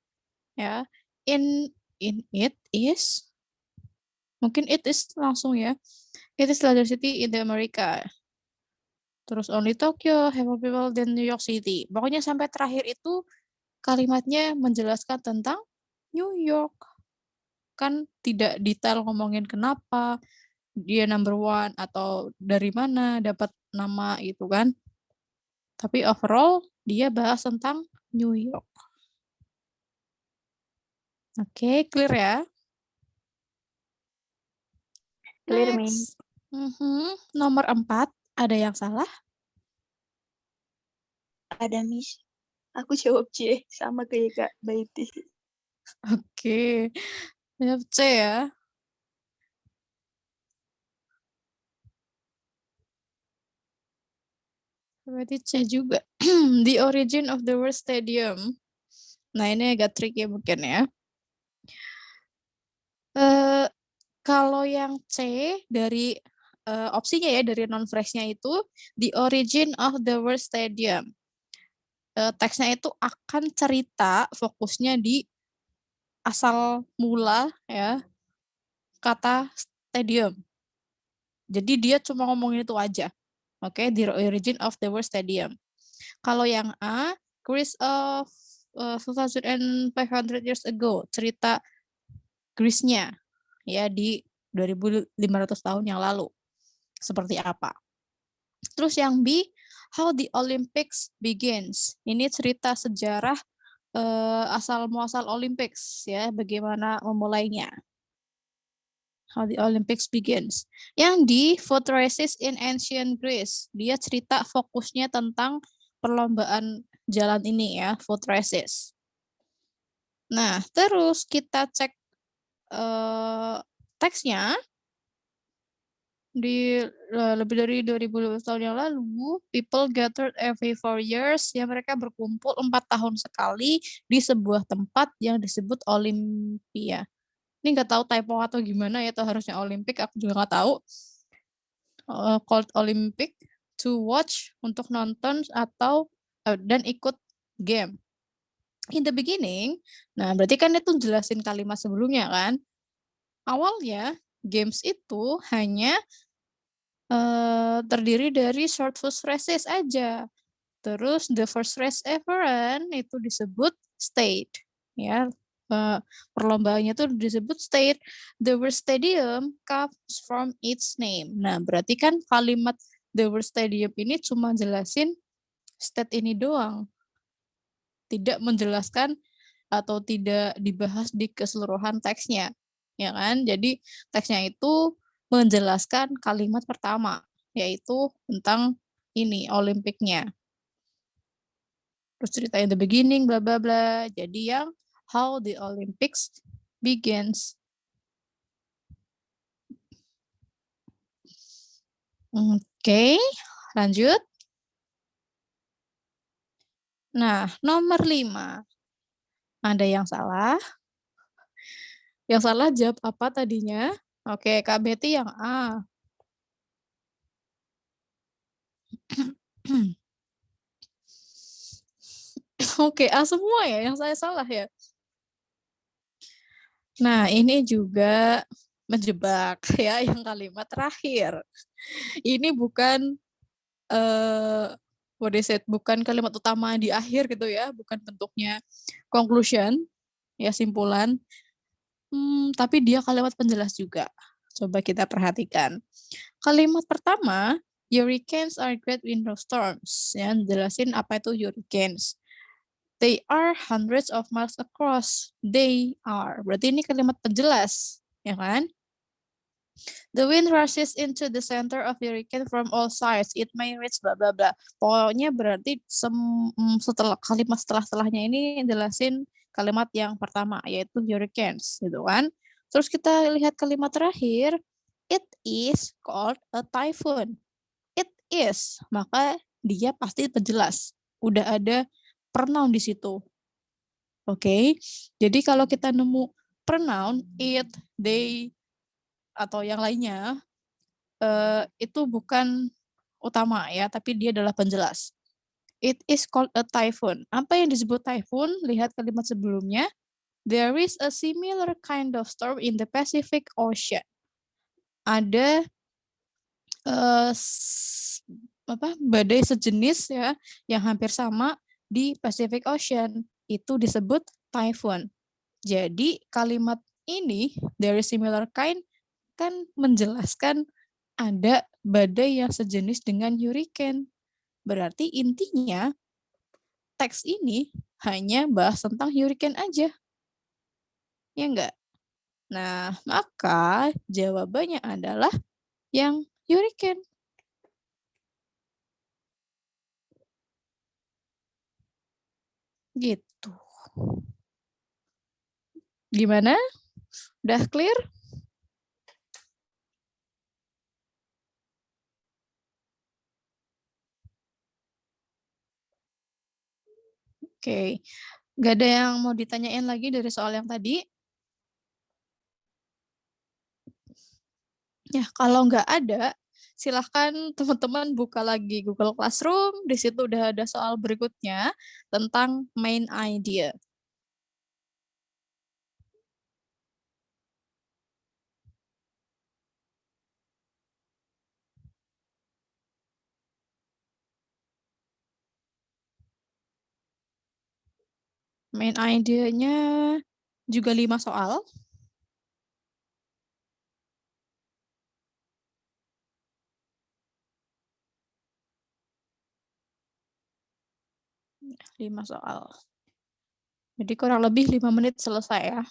Ya. In it is, mungkin it is langsung ya. It is largest city in the America. Terus only Tokyo have more people than New York City. Pokoknya sampai terakhir itu kalimatnya menjelaskan tentang New York. Kan tidak detail ngomongin kenapa dia number one atau dari mana dapat nama itu kan. Tapi overall dia bahas tentang New York. Oke, clear ya? Clear, Miss. Next. Nomor 4, ada yang salah? Ada, Miss. Aku jawab C, sama kayak Kak Baiti. Oke, jawab C ya. Berarti C juga. The origin of the word stadium. Nah, ini agak tricky mungkin ya. Kalau yang C dari opsinya ya, dari non-phrase-nya itu, the origin of the word stadium. Teksnya itu akan cerita fokusnya di asal mula ya kata stadium. Jadi dia cuma ngomongin itu aja. Oke, the origin of the word stadium. Kalau yang A, Greece of 2,500 years ago, cerita Greece-nya ya di 2.500 tahun yang lalu. Seperti apa? Terus yang B, how the Olympics begins. Ini cerita sejarah asal muasal Olympics ya, bagaimana memulainya. How the Olympics begins. Yang D, foot races in ancient Greece. Dia cerita fokusnya tentang perlombaan jalan ini ya, foot races. Nah, terus kita cek teksnya. Di lebih dari 2000 tahun yang lalu, people gathered every 4 years, ya mereka berkumpul 4 tahun sekali di sebuah tempat yang disebut Olympia. Ini nggak tahu typo atau gimana ya, atau harusnya Olympic, aku juga nggak tahu. Called Olympic to watch, untuk nonton atau dan ikut game. In the beginning, nah berarti kan itu jelasin kalimat sebelumnya kan. Awalnya games itu hanya terdiri dari short foot races aja. Terus the first race ever run itu disebut state. Ya, perlombaannya itu disebut state. The word stadium comes from its name. Nah, berarti kan kalimat the word stadium ini cuma jelasin state ini doang. Tidak menjelaskan atau tidak dibahas di keseluruhan teksnya, ya kan? Jadi teksnya itu menjelaskan kalimat pertama, yaitu tentang ini Olimpiknya. Terus ceritain the beginning, bla bla bla. Jadi yang how the Olympics begins. Oke, lanjut. Nah, nomor 5. Ada yang salah. Yang salah jawab apa tadinya? Oke, Kak Betty yang A. Oke, A semua ya, yang saya salah ya. Nah, ini juga menjebak ya, yang kalimat terakhir. Ini bukan what is it? Bukan kalimat utama di akhir gitu ya, bukan bentuknya conclusion, ya simpulan. Tapi dia kalimat penjelas juga. Coba kita perhatikan. Kalimat pertama, hurricanes are great winter storms. Ya, jelasin apa itu hurricanes. They are hundreds of miles across. They are. Berarti ini kalimat penjelas, ya kan? The wind rushes into the center of the hurricane from all sides. It may reach bla bla bla. Pokoknya berarti setelah kalimat setelahnya ini jelasin kalimat yang pertama yaitu hurricanes gitu kan. Terus kita lihat kalimat terakhir, it is called a typhoon. It is, maka dia pasti penjelas. Udah ada pronoun di situ. Oke. Jadi kalau kita nemu pronoun it, they atau yang lainnya itu bukan utama ya, tapi dia adalah penjelas. It is called a typhoon. Apa yang disebut typhoon? Lihat kalimat sebelumnya. There is a similar kind of storm in the Pacific Ocean. Ada badai sejenis ya yang hampir sama di Pacific Ocean. Itu disebut typhoon. Jadi kalimat ini there is similar kind kan menjelaskan ada badai yang sejenis dengan hurricane. Berarti intinya teks ini hanya bahas tentang hurricane aja. Ya enggak? Nah, maka jawabannya adalah yang hurricane. Gitu. Gimana? Udah clear? Oke. Nggak ada yang mau ditanyain lagi dari soal yang tadi? Ya, kalau nggak ada, silahkan teman-teman buka lagi Google Classroom. Di situ udah ada soal berikutnya tentang main idea. Main idea-nya juga 5 soal. Lima soal. Jadi kurang lebih 5 menit selesai ya.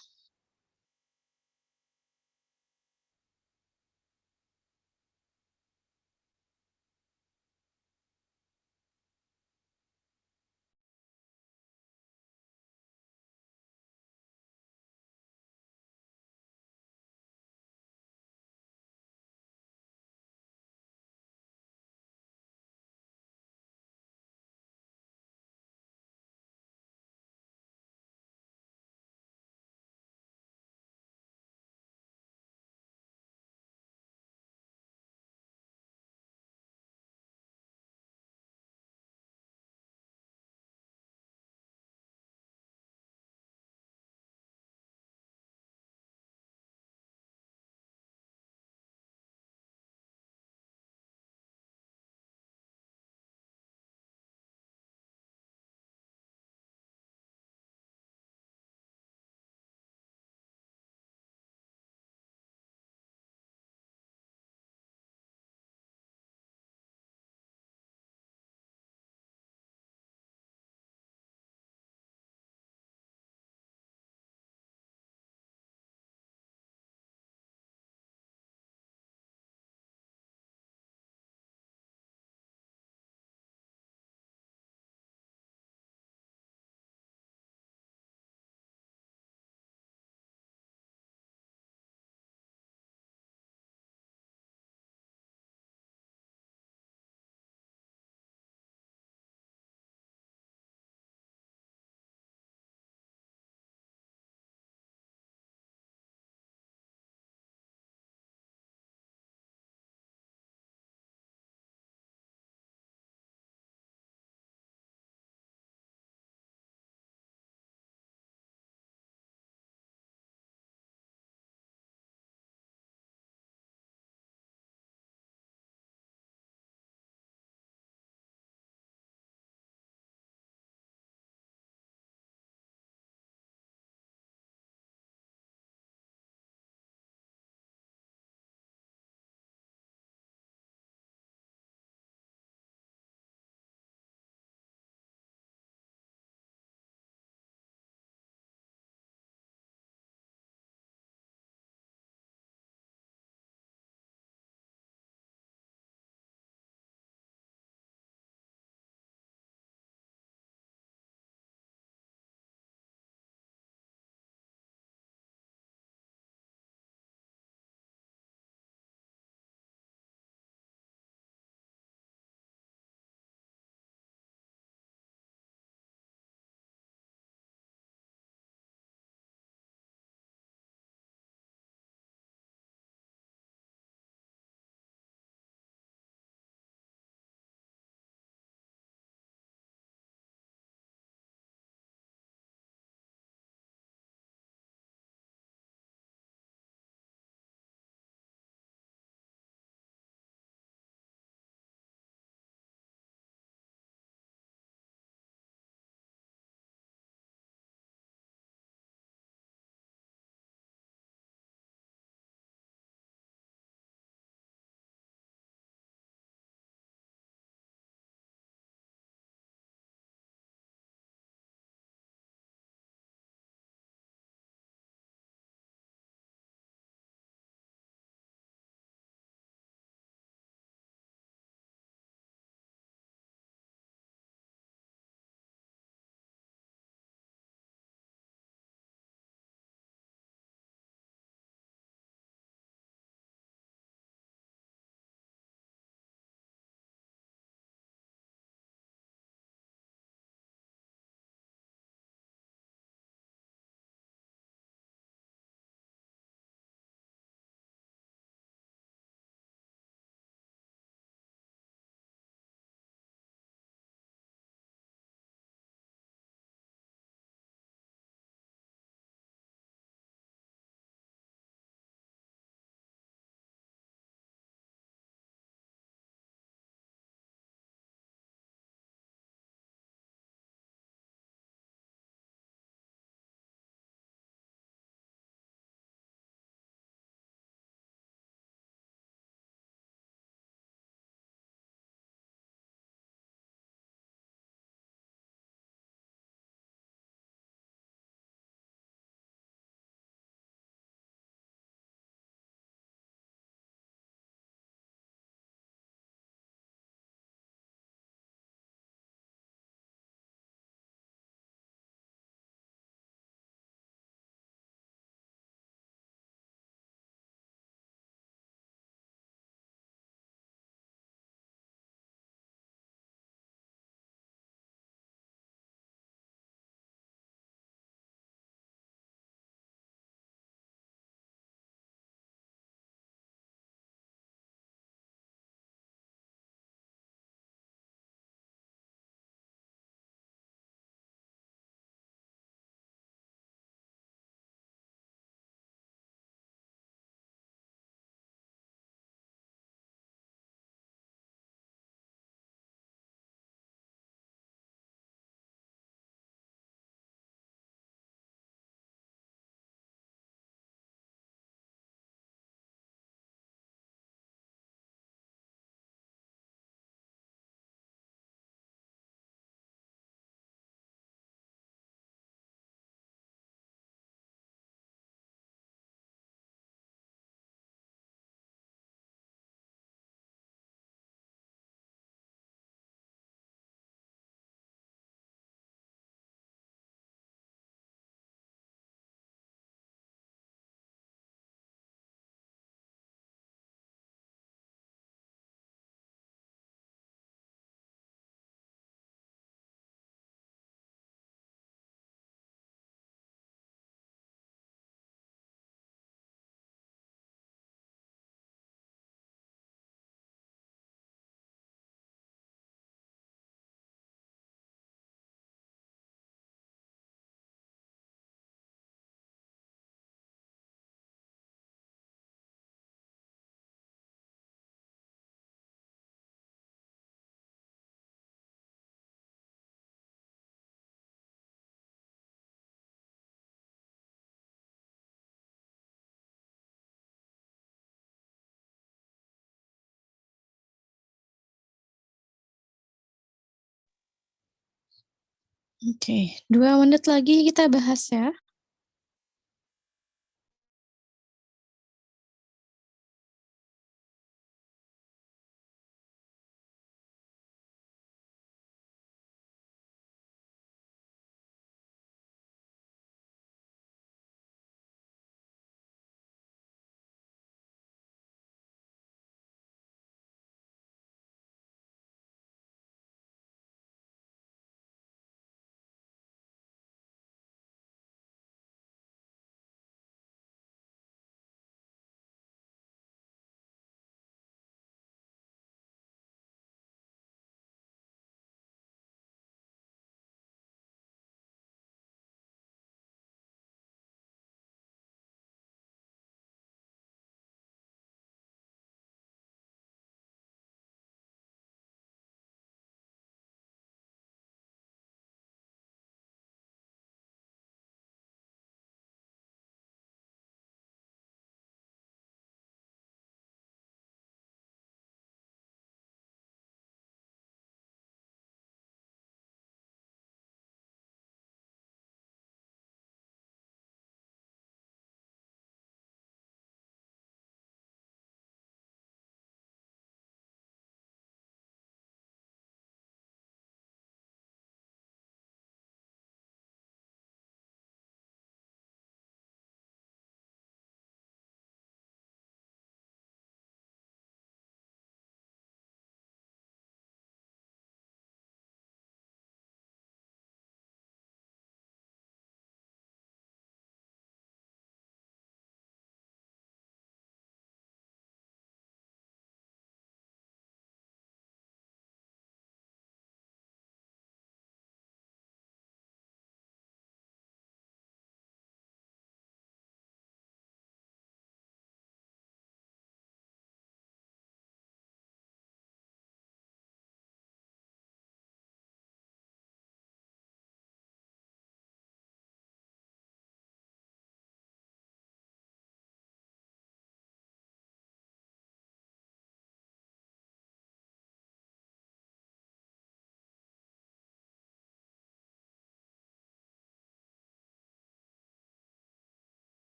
Oke, 2 menit lagi kita bahas ya.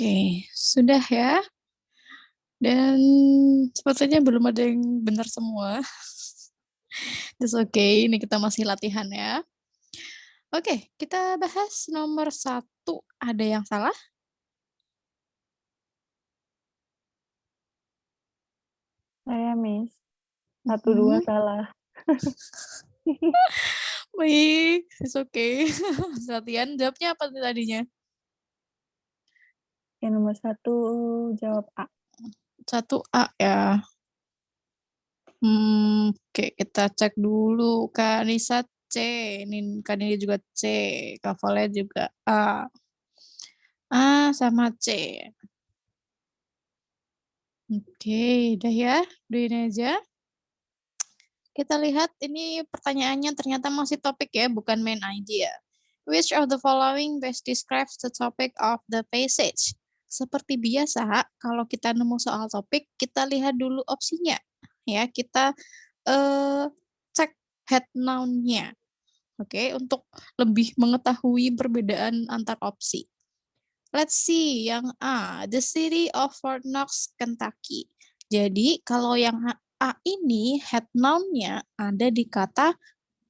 Oke, sudah ya. Dan sepertinya belum ada yang benar semua. It's okay, ini kita masih latihan ya. Oke, kita bahas nomor 1. Ada yang salah? Saya, Miss. 1, 2 salah. Baik, it's okay. Latihan, jawabnya apa tadinya? Yang nomor 1 jawab A. 1A ya. Oke, kita cek dulu. Kak Nisa C. Ini Kak Nini juga C. Kak Vale juga A. A sama C. Oke, udah ya. Udah ini aja. Kita lihat ini pertanyaannya ternyata masih topik ya, bukan main idea. Which of the following best describes the topic of the passage? Seperti biasa, kalau kita nemu soal topik, kita lihat dulu opsinya. Ya, kita cek head noun-nya. Oke, untuk lebih mengetahui perbedaan antar opsi. Let's see, yang A, the city of Fort Knox, Kentucky. Jadi, kalau yang A ini head noun-nya ada di kata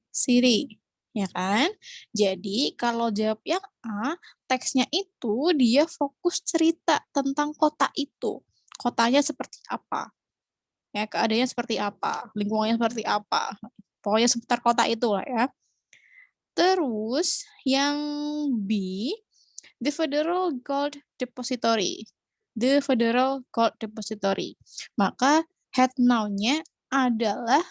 city, ya kan? Jadi, kalau jawab yang A, teksnya itu dia fokus cerita tentang kota itu. Kotanya seperti apa? Ya, keadaannya seperti apa? Lingkungannya seperti apa? Pokoknya seputar kota itu lah ya. Terus, yang B, the Federal Gold Depository. The Federal Gold Depository. Maka head noun-nya adalah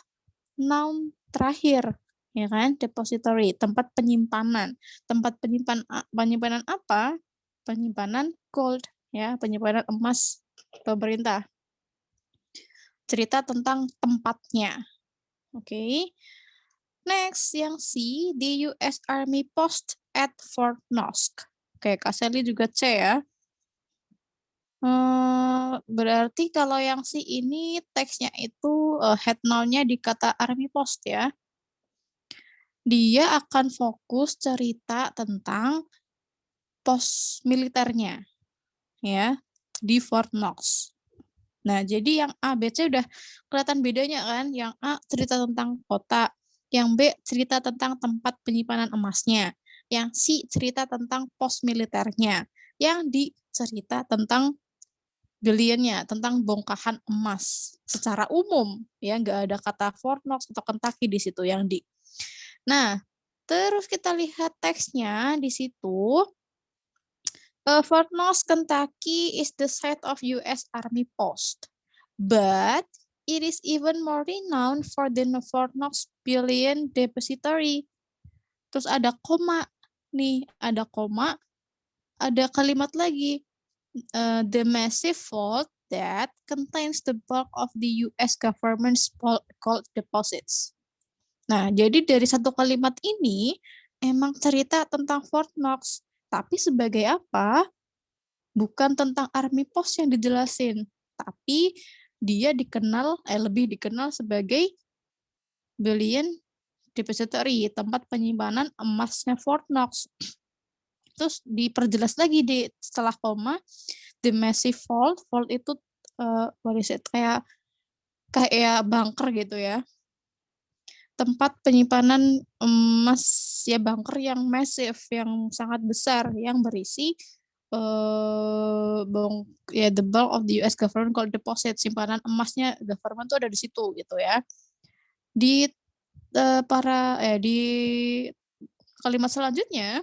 noun terakhir, ya kan? Depository, tempat penyimpanan. Tempat penyimpanan apa? Penyimpanan gold ya, penyimpanan emas pemerintah. Cerita tentang tempatnya. Oke. Next, yang C, the US Army Post at Fort Knox. Oke, Kak Sally juga C ya. Berarti kalau yang C ini teksnya itu head noun-nya di kata Army Post ya. Dia akan fokus cerita tentang pos militernya ya di Fort Knox. Nah, jadi yang A, B, C udah kelihatan bedanya kan? Yang A cerita tentang kota, yang B cerita tentang tempat penyimpanan emasnya, yang C cerita tentang pos militernya, yang D cerita tentang billionnya, tentang bongkahan emas secara umum, ya nggak ada kata Fort Knox atau Kentucky di situ yang D. Nah, terus kita lihat teksnya di situ. Fort Knox, Kentucky is the site of US Army post, but it is even more renowned for the Fort Knox Bullion Depository. Terus ada koma nih, ada koma, ada kalimat lagi, the massive vault that contains the bulk of the US government's gold deposits. Nah, jadi dari satu kalimat ini emang cerita tentang Fort Knox, tapi sebagai apa? Bukan tentang Army Post yang dijelasin, tapi dia lebih dikenal sebagai Bullion Depository, tempat penyimpanan emasnya Fort Knox. Terus diperjelas lagi setelah koma, the massive vault itu kayak bunker gitu ya. Tempat penyimpanan emas ya, bunker yang massive, yang sangat besar, yang berisi the bulk of the US government gold deposit, simpanan emasnya government tuh ada di situ gitu ya. Di di kalimat selanjutnya,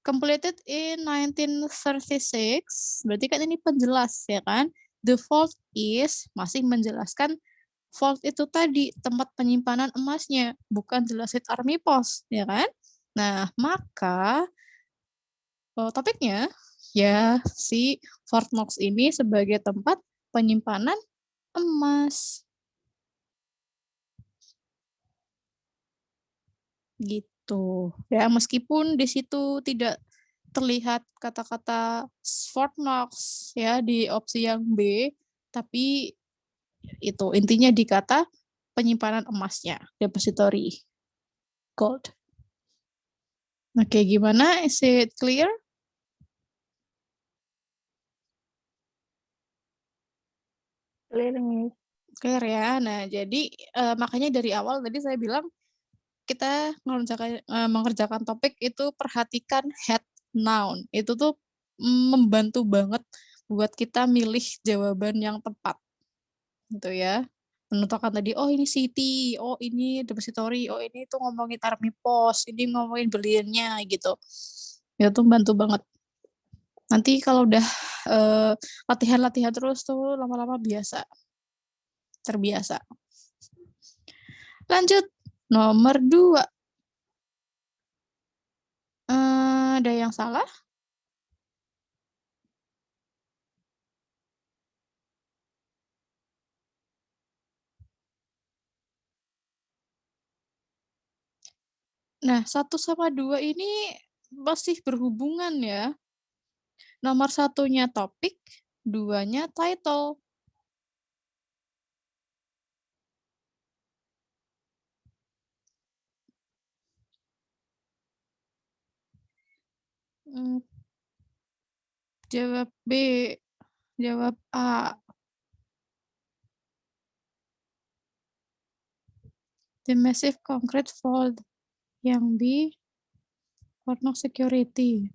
completed in 1936, berarti kan ini penjelas ya kan. The vault is masih menjelaskan vault itu tadi tempat penyimpanan emasnya, bukan jelasin Army Post, ya kan? Nah, maka topiknya ya si Fort Knox ini sebagai tempat penyimpanan emas. Gitu. Ya, meskipun di situ tidak terlihat kata-kata Fort Knox ya di opsi yang B, tapi itu intinya di kata penyimpanan emasnya, depository gold. Oke, gimana? Is it clear? Clear, Miss. Clear ya. Nah, jadi makanya dari awal tadi saya bilang kita mengerjakan topik itu perhatikan head noun. Itu tuh membantu banget buat kita milih jawaban yang tepat. Gitu ya. Menentukan tadi, oh ini city, oh ini depository, oh ini tuh ngomongin Army Post, ini ngomongin beliannya gitu. Itu tuh bantu banget. Nanti kalau udah latihan-latihan terus tuh lama-lama terbiasa. Lanjut, nomor 2. Ada yang salah? Nah, 1 sama 2 ini masih berhubungan ya. Nomor 1-nya topik, 2-nya title. Jawab B, jawab A. The massive concrete vault. Yang B, Fort Knox security.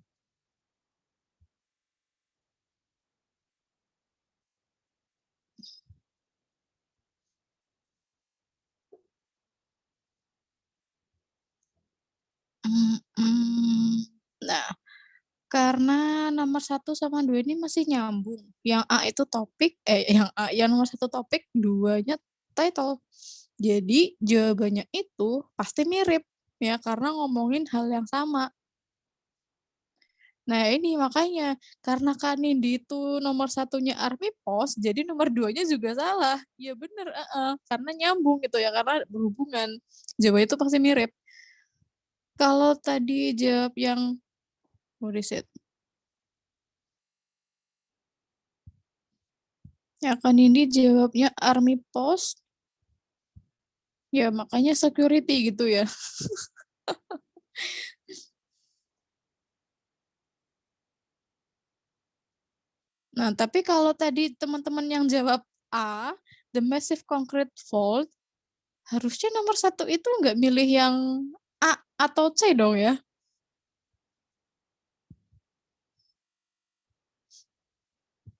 Nah, karena nomor 1 sama 2 ini masih nyambung. Yang A itu topik, yang nomor 1 topik, 2-nya title. Jadi jawabannya itu pasti mirip ya, karena ngomongin hal yang sama. Nah ini makanya, karena Kanindi itu nomor satunya Army Post, jadi nomor 2-nya juga salah. Iya bener, karena nyambung gitu ya, karena berhubungan. Jawabannya itu pasti mirip. Kalau tadi jawab yang, what is it? Ya Kanindi jawabnya Army Post. Ya makanya security gitu ya. Nah, tapi kalau tadi teman-teman yang jawab A, the massive concrete fault, harusnya nomor 1 itu nggak milih yang A atau C dong ya?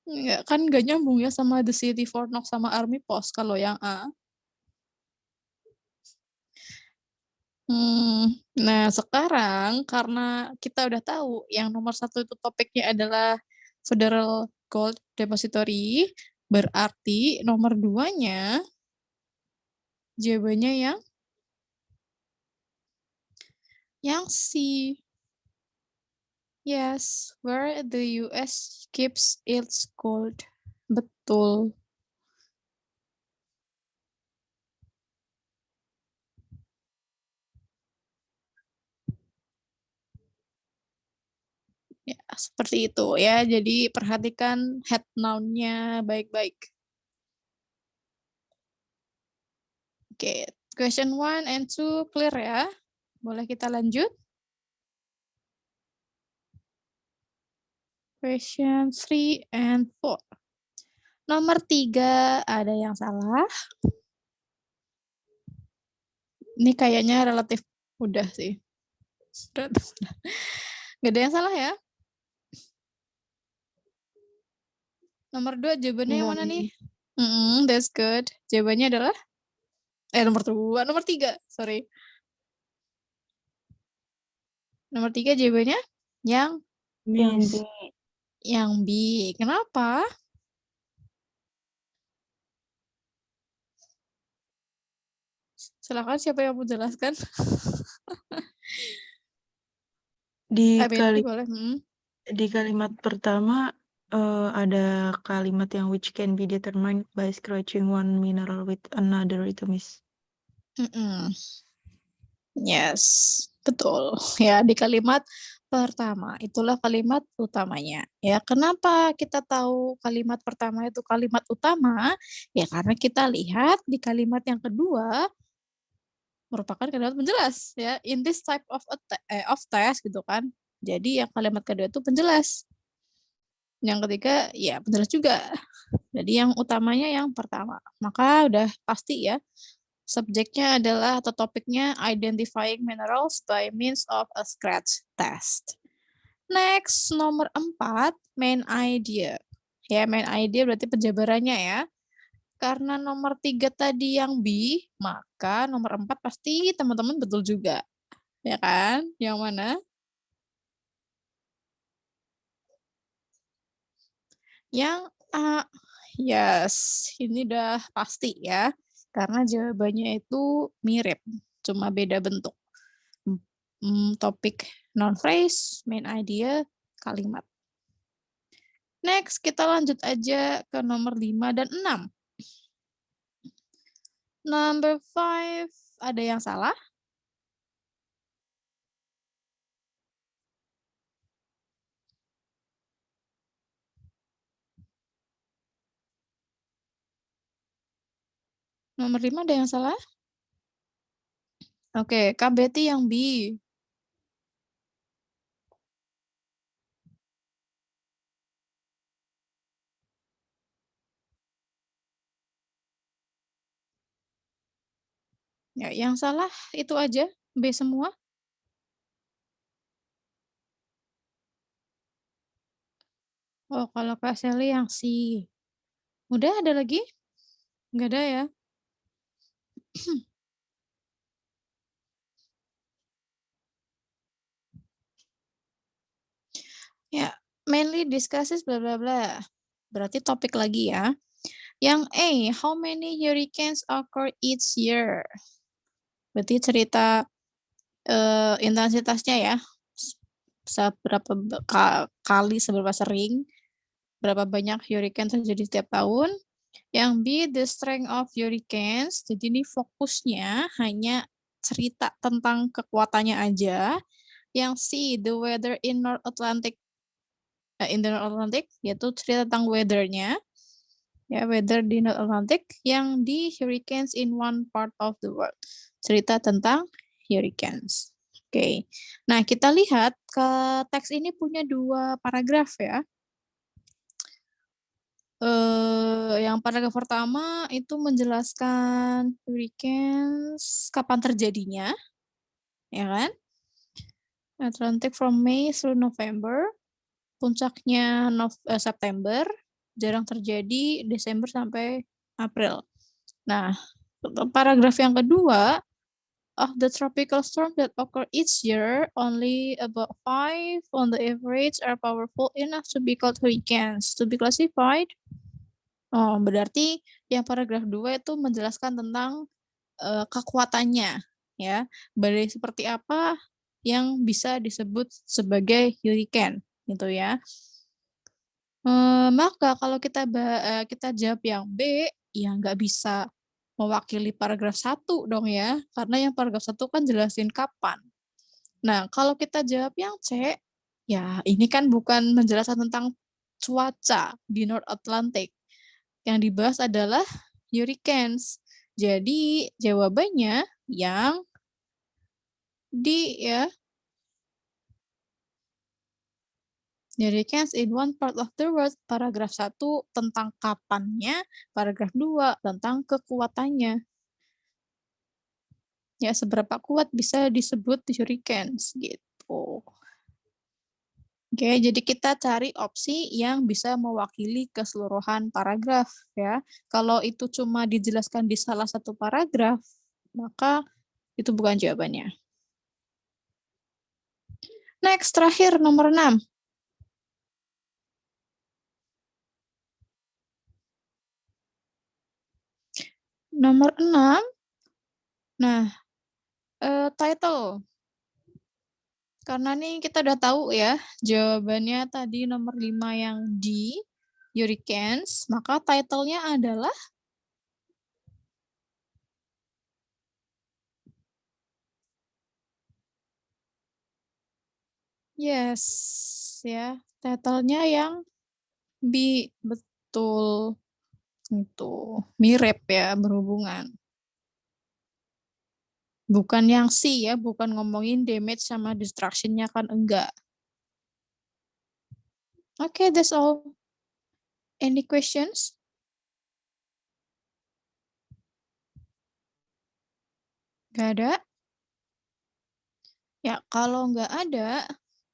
Nggak nyambung ya sama the city Fort Knox sama Army Post kalau yang A. Nah sekarang karena kita udah tahu yang nomor 1 itu topiknya adalah Federal Gold Depository, berarti nomor 2-nya jawabannya yang C. Yes, where the US keeps its gold. Betul. Ya, seperti itu ya. Jadi perhatikan head noun-nya baik-baik. Oke, question 1 and 2 clear ya. Boleh kita lanjut? Question 3 and 4. Nomor 3 ada yang salah. Ini kayaknya relatif mudah sih. Nggak ada yang salah ya? Nomor 2 jawabannya yang mana nih? That's good. Jawabannya adalah nomor 3, sorry. Nomor 3 jawabannya yang Yang B. Yang B. Kenapa? Silakan siapa yang mau jelaskan? Di Boleh. kalimat pertama ada kalimat yang which can be determined by scratching one mineral with another, itu Miss. Yes, betul. Ya, di kalimat pertama, itulah kalimat utamanya. Ya, kenapa kita tahu kalimat pertama itu kalimat utama? Ya, karena kita lihat di kalimat yang kedua merupakan kalimat penjelas ya. In this type of test gitu kan. Jadi yang kalimat kedua itu penjelas. Yang ketiga ya penjelas juga. Jadi yang utamanya yang pertama. Maka udah pasti ya. Subjeknya adalah atau topiknya identifying minerals by means of a scratch test. Next, nomor 4, main idea. Ya, main idea berarti penjabarannya ya. Karena nomor 3 tadi yang B, maka nomor 4 pasti teman-teman betul juga. Ya kan? Yang mana? Yang A. Yes, ini udah pasti ya. Karena jawabannya itu mirip, cuma beda bentuk. Topik non-phrase, main idea, kalimat. Next, kita lanjut aja ke nomor 5 dan 6. Number 5, ada yang salah? Nomor 5 ada yang salah? Oke, Kak Betty yang B. Ya, yang salah itu aja, B semua. Oh, kalau Kak Sally yang C. Udah ada lagi? Nggak ada ya? Ya, mainly discusses bla bla bla. Berarti topik lagi ya. Yang A, how many hurricanes occur each year? Berarti cerita intensitasnya ya. seberapa sering, berapa banyak hurricane terjadi setiap tahun. Yang B, the strength of hurricanes. Jadi ini fokusnya hanya cerita tentang kekuatannya aja. Yang C, the weather in North Atlantic, in the North Atlantic, yaitu cerita tentang weathernya. Ya, weather di North Atlantic. Yang D, hurricanes in one part of the world. Cerita tentang hurricanes. Oke. Nah, kita lihat ke teks ini punya 2 paragraf ya. Yang paragraf pertama itu menjelaskan hurricanes kapan terjadinya, ya kan? Atlantic from May through November, puncaknya September, jarang terjadi Desember sampai April. Nah, paragraf yang kedua, of the tropical storm that occur each year, only about 5 on the average are powerful enough to be called hurricanes. To be classified, berarti yang paragraf 2 itu menjelaskan tentang kekuatannya, ya. Badai seperti apa yang bisa disebut sebagai hurricane, gitu ya. Maka kalau kita jawab yang B, ya nggak bisa mewakili paragraf 1 dong ya, karena yang paragraf 1 kan jelasin kapan. Nah, kalau kita jawab yang C, ya ini kan bukan menjelaskan tentang cuaca di North Atlantic. Yang dibahas adalah hurricanes. Jadi jawabannya yang D ya. Hurricanes in one part of the world, paragraf 1 tentang kapannya, paragraf 2 tentang kekuatannya. Ya, seberapa kuat bisa disebut hurricanes gitu. Oke, jadi kita cari opsi yang bisa mewakili keseluruhan paragraf ya. Kalau itu cuma dijelaskan di salah satu paragraf, maka itu bukan jawabannya. Next, terakhir nomor 6. Nomor 6. Nah, title. Karena nih kita udah tahu ya, jawabannya tadi nomor 5 yang D, hurricanes, maka title-nya adalah yes, ya. Title-nya yang B, betul. Itu mirip ya, berhubungan. Bukan yang C ya, bukan ngomongin damage sama destruction-nya kan enggak. Oke, that's all. Any questions? Gak ada? Ya, kalau nggak ada,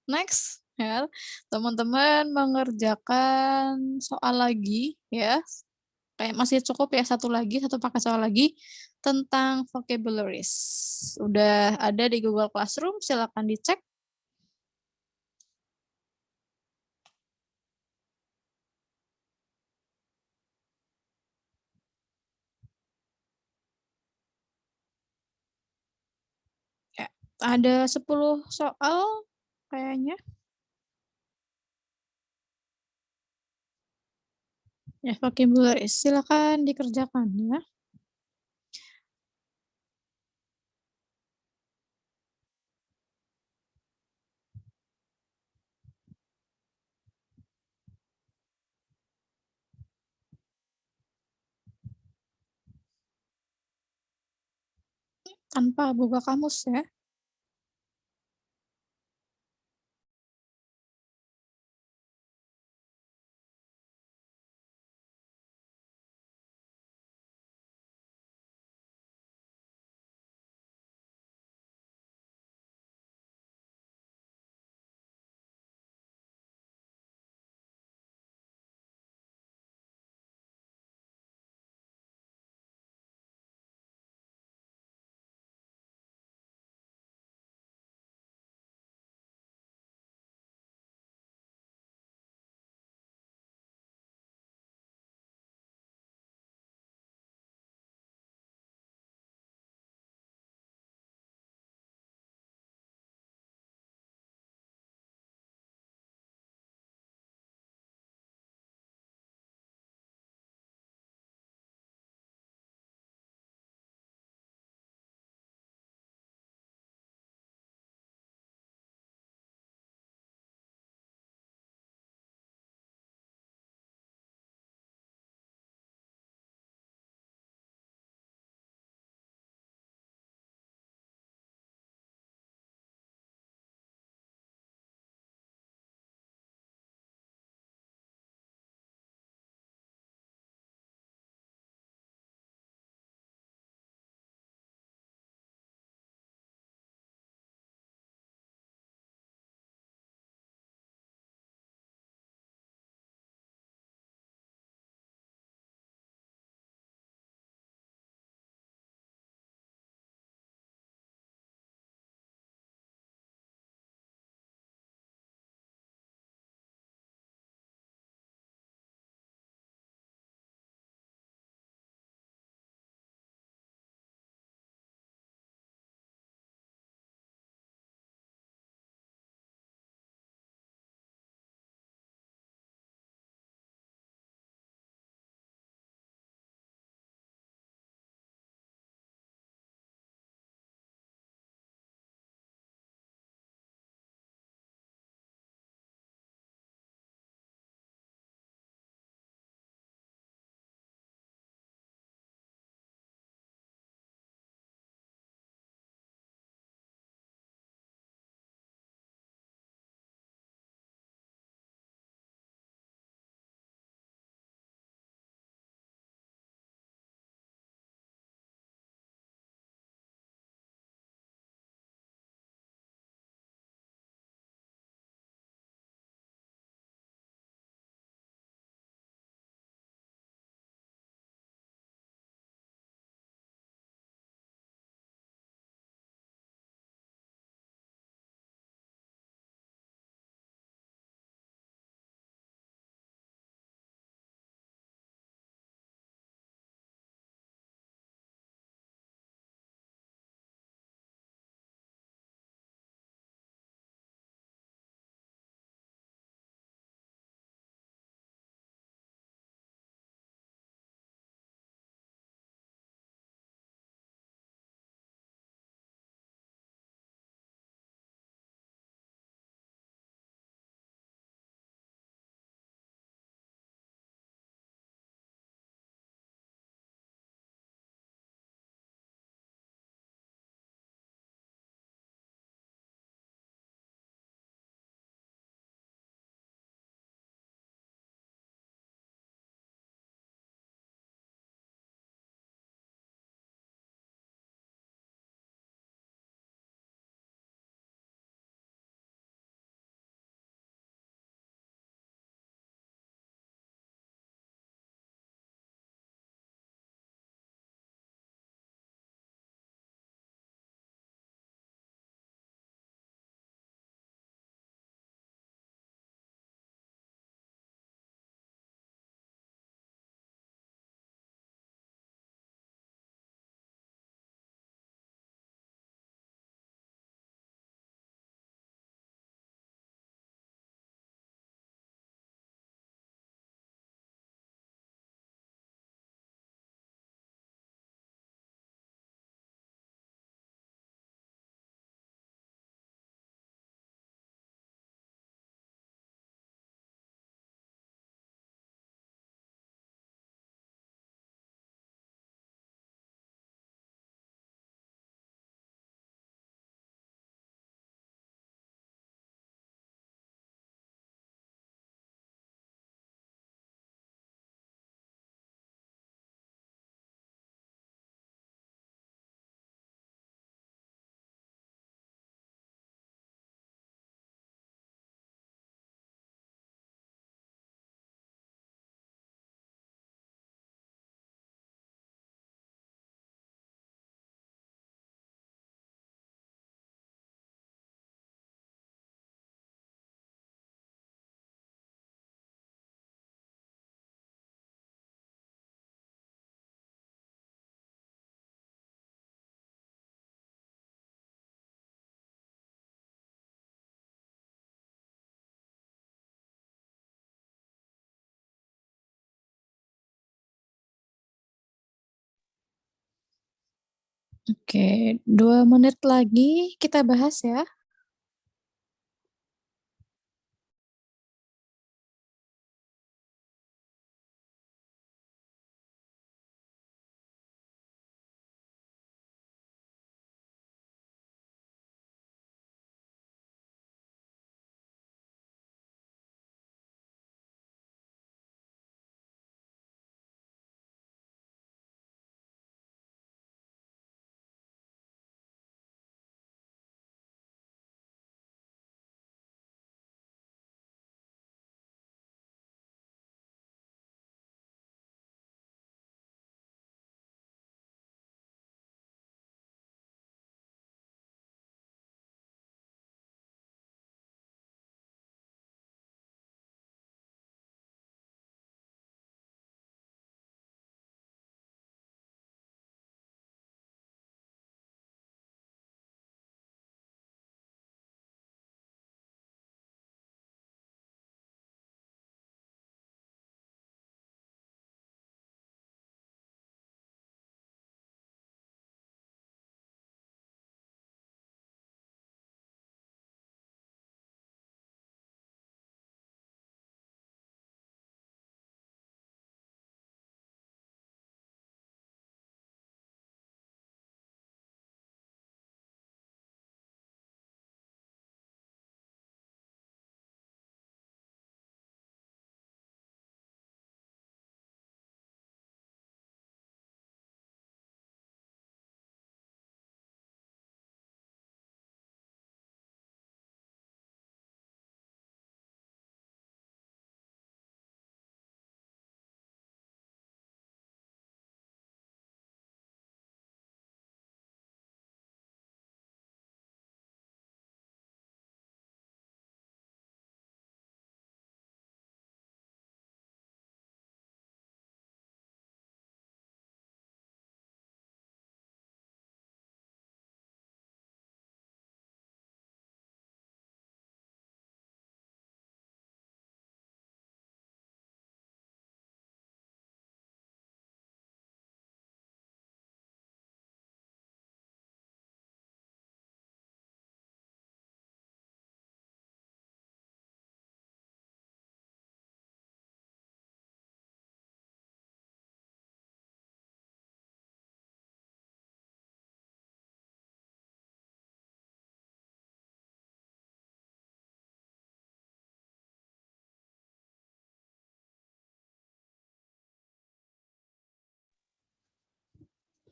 next ya, teman-teman mengerjakan soal lagi ya. Kayak masih cukup ya satu pakai soal lagi tentang vocabularies. Udah ada di Google Classroom, silakan dicek. Ya, ada 10 soal kayaknya. Ya, vocabularies silakan dikerjakan ya. Tanpa buka kamus ya. Oke, 2 menit lagi kita bahas ya.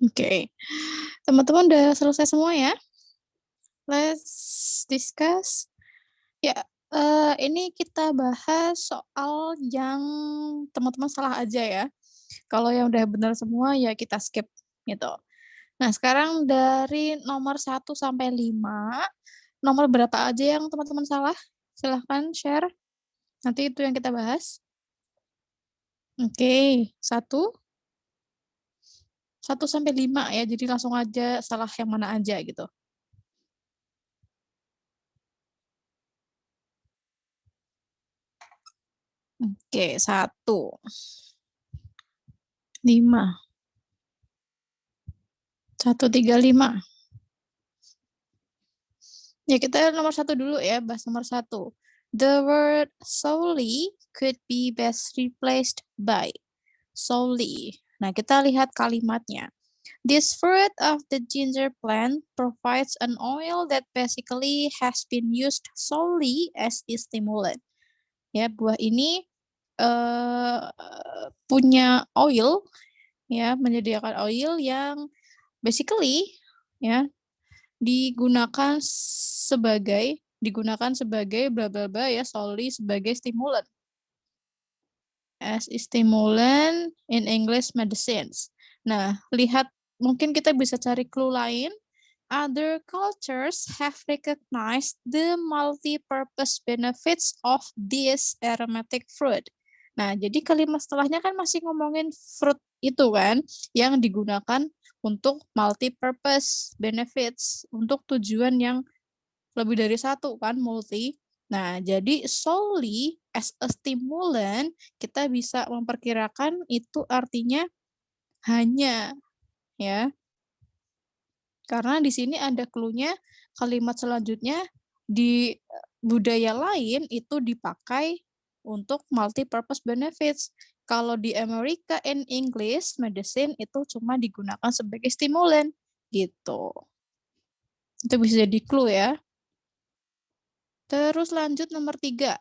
Oke. Teman-teman udah selesai semua ya? Let's discuss. Ya, ini kita bahas soal yang teman-teman salah aja ya. Kalau yang udah benar semua ya kita skip gitu. Nah, sekarang dari nomor 1 sampai 5, nomor berapa aja yang teman-teman salah? Silahkan share. Nanti itu yang kita bahas. Oke, 1 sampai 5 ya. Jadi langsung aja salah yang mana aja gitu. Oke, 1. 5. 1, 3, 5. Ya, kita nomor 1 dulu ya, bahas nomor 1. The word solely could be best replaced by solely. Nah, kita lihat kalimatnya. This fruit of the ginger plant provides an oil that basically has been used solely as a stimulant. Ya, buah ini punya oil ya, menyediakan oil yang basically ya digunakan sebagai bla bla bla ya, solely sebagai stimulan. As a stimulant in English medicines. Nah, lihat mungkin kita bisa cari clue lain. Other cultures have recognized the multi-purpose benefits of this aromatic fruit. Nah, jadi kalimat setelahnya kan masih ngomongin fruit itu kan, yang digunakan untuk multi-purpose benefits, untuk tujuan yang lebih dari satu kan, multi. Nah, jadi solely as a stimulant, kita bisa memperkirakan itu artinya hanya, ya. Karena di sini ada clue-nya, kalimat selanjutnya di budaya lain itu dipakai untuk multi-purpose benefits. Kalau di Amerika and English, medicine itu cuma digunakan sebagai stimulan gitu. Itu bisa jadi clue ya. Terus lanjut nomor 3.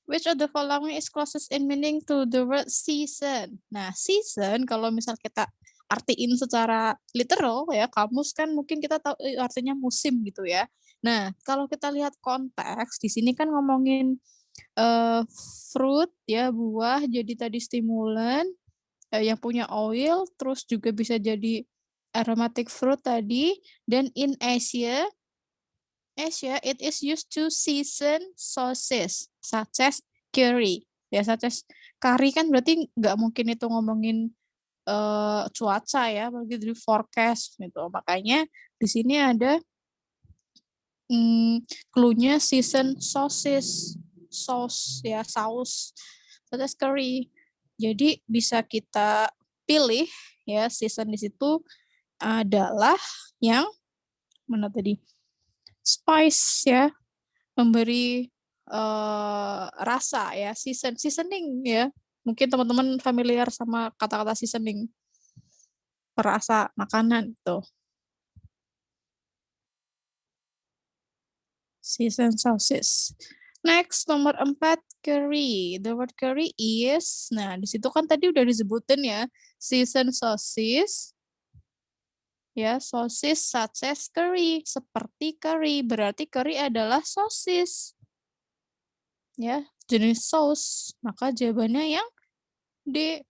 Which of the following is closest in meaning to the word season? Nah, season kalau misal kita artiin secara literal ya, kamus kan mungkin kita tahu artinya musim gitu ya. Nah, kalau kita lihat konteks di sini kan ngomongin fruit ya, buah jadi tadi stimulan yang punya oil, terus juga bisa jadi aromatic fruit tadi, dan in Asia it is used to season sauces such as curry. Ya, such as curry kan berarti nggak mungkin itu ngomongin cuaca ya, bagi dari forecast gitu. Makanya di sini ada clue-nya season sauces, sauce ya, saus, such as curry. Jadi bisa kita pilih ya, season di situ adalah yang mana tadi? Spice ya, memberi rasa ya, seasoning ya. Mungkin teman-teman familiar sama kata-kata seasoning, perasa makanan itu. Season sauces. Next, nomor 4, curry. The word curry is, nah di situ kan tadi udah disebutin ya, season sauces. Ya, sosis such as curry, seperti curry. Berarti curry adalah sosis. Ya, jenis saus. Maka jawabannya yang D.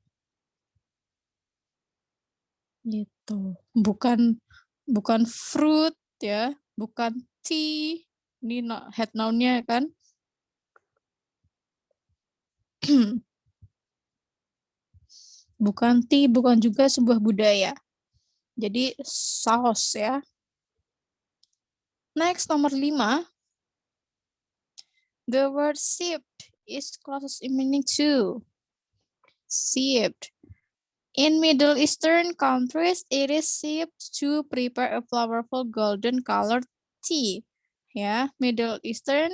Gitu. Bukan fruit ya, bukan tea. Ini head noun-nya kan. Bukan tea, bukan juga sebuah budaya. Jadi saus ya. Next, nomor 5. The word sipped is closest in meaning to. Sipped. In Middle Eastern countries, it is sipped to prepare a flavorful golden colored tea. Ya, Middle Eastern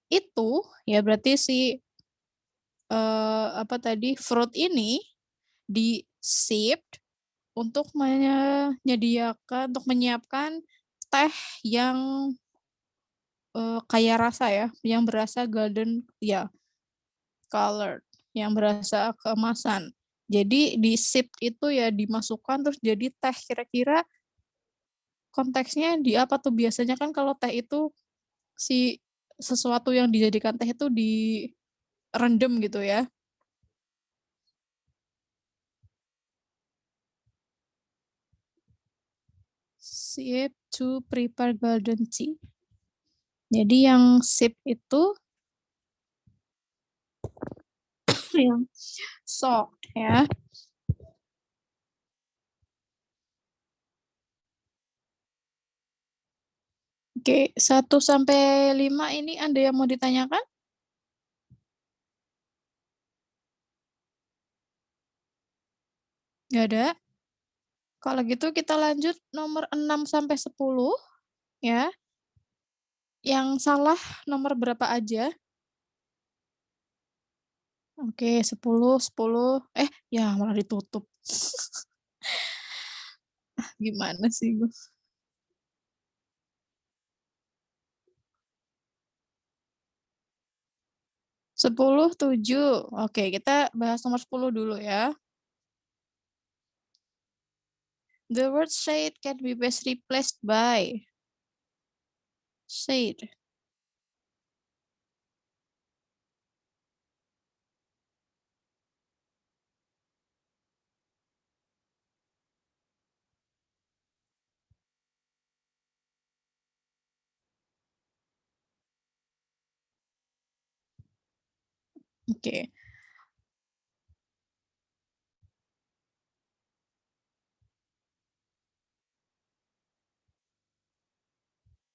itu ya berarti si fruit ini di sipped untuk menyiapkan teh yang kaya rasa ya, yang berasa golden ya, colored, yang berasa keemasan. Jadi di sip itu ya dimasukkan terus jadi teh. Kira-kira konteksnya di apa tuh? Biasanya kan kalau teh itu si sesuatu yang dijadikan teh itu direndam gitu ya. Sip to prepare golden tea. Jadi yang sip itu yang soaked ya. Oke, 1 sampai 5 ini ada yang mau ditanyakan? Nggak ada? Kalau gitu kita lanjut nomor 6 sampai 10 ya. Yang salah nomor berapa aja? Oke, 10, 10. Ya malah ditutup. Gimana sih gue? 10, 7. Oke, kita bahas nomor 10 dulu ya. The word shade can be best replaced by shade. Oke.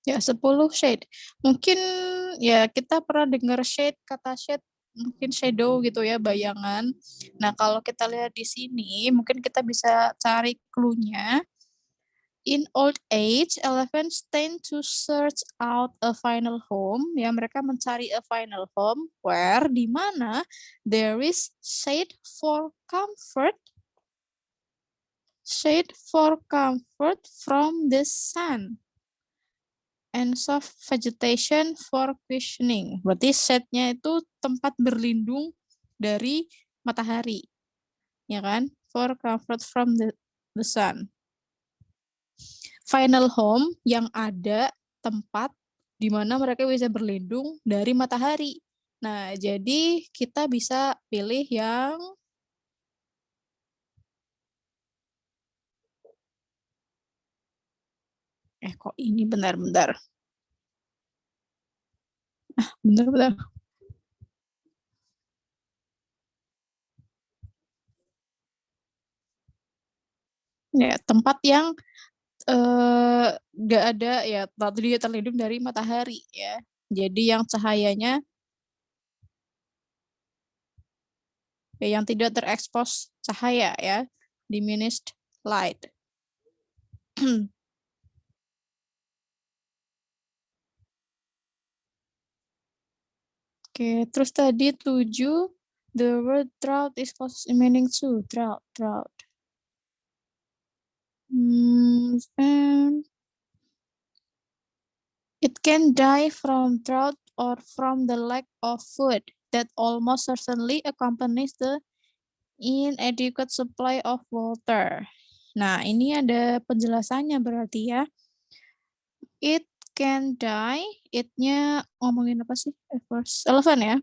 Ya, 10 shade. Mungkin ya kita pernah dengar shade, kata shade mungkin shadow gitu ya, bayangan. Nah, kalau kita lihat di sini, mungkin kita bisa cari clue-nya. In old age, elephants tend to search out a final home. Ya, mereka mencari a final home where di mana there is shade for comfort from the sun and soft vegetation for cushioning. Berarti shade-nya itu tempat berlindung dari matahari, ya kan? For comfort from the sun. Final home yang ada tempat di mana mereka bisa berlindung dari matahari. Nah, jadi kita bisa pilih yang kok ini bentar-bentar. Bentar-bentar. Ya, tempat yang nggak ada ya, tadi dia terlindung dari matahari ya. Jadi yang cahayanya yang tidak terekspos cahaya ya, diminished light. Oke, terus tadi 7, the word drought is closest in meaning to drought. It can die from drought or from the lack of food that almost certainly accompanies the inadequate supply of water. Nah, ini ada penjelasannya berarti ya. It can die, it-nya ngomongin apa sih? Verse 11 ya.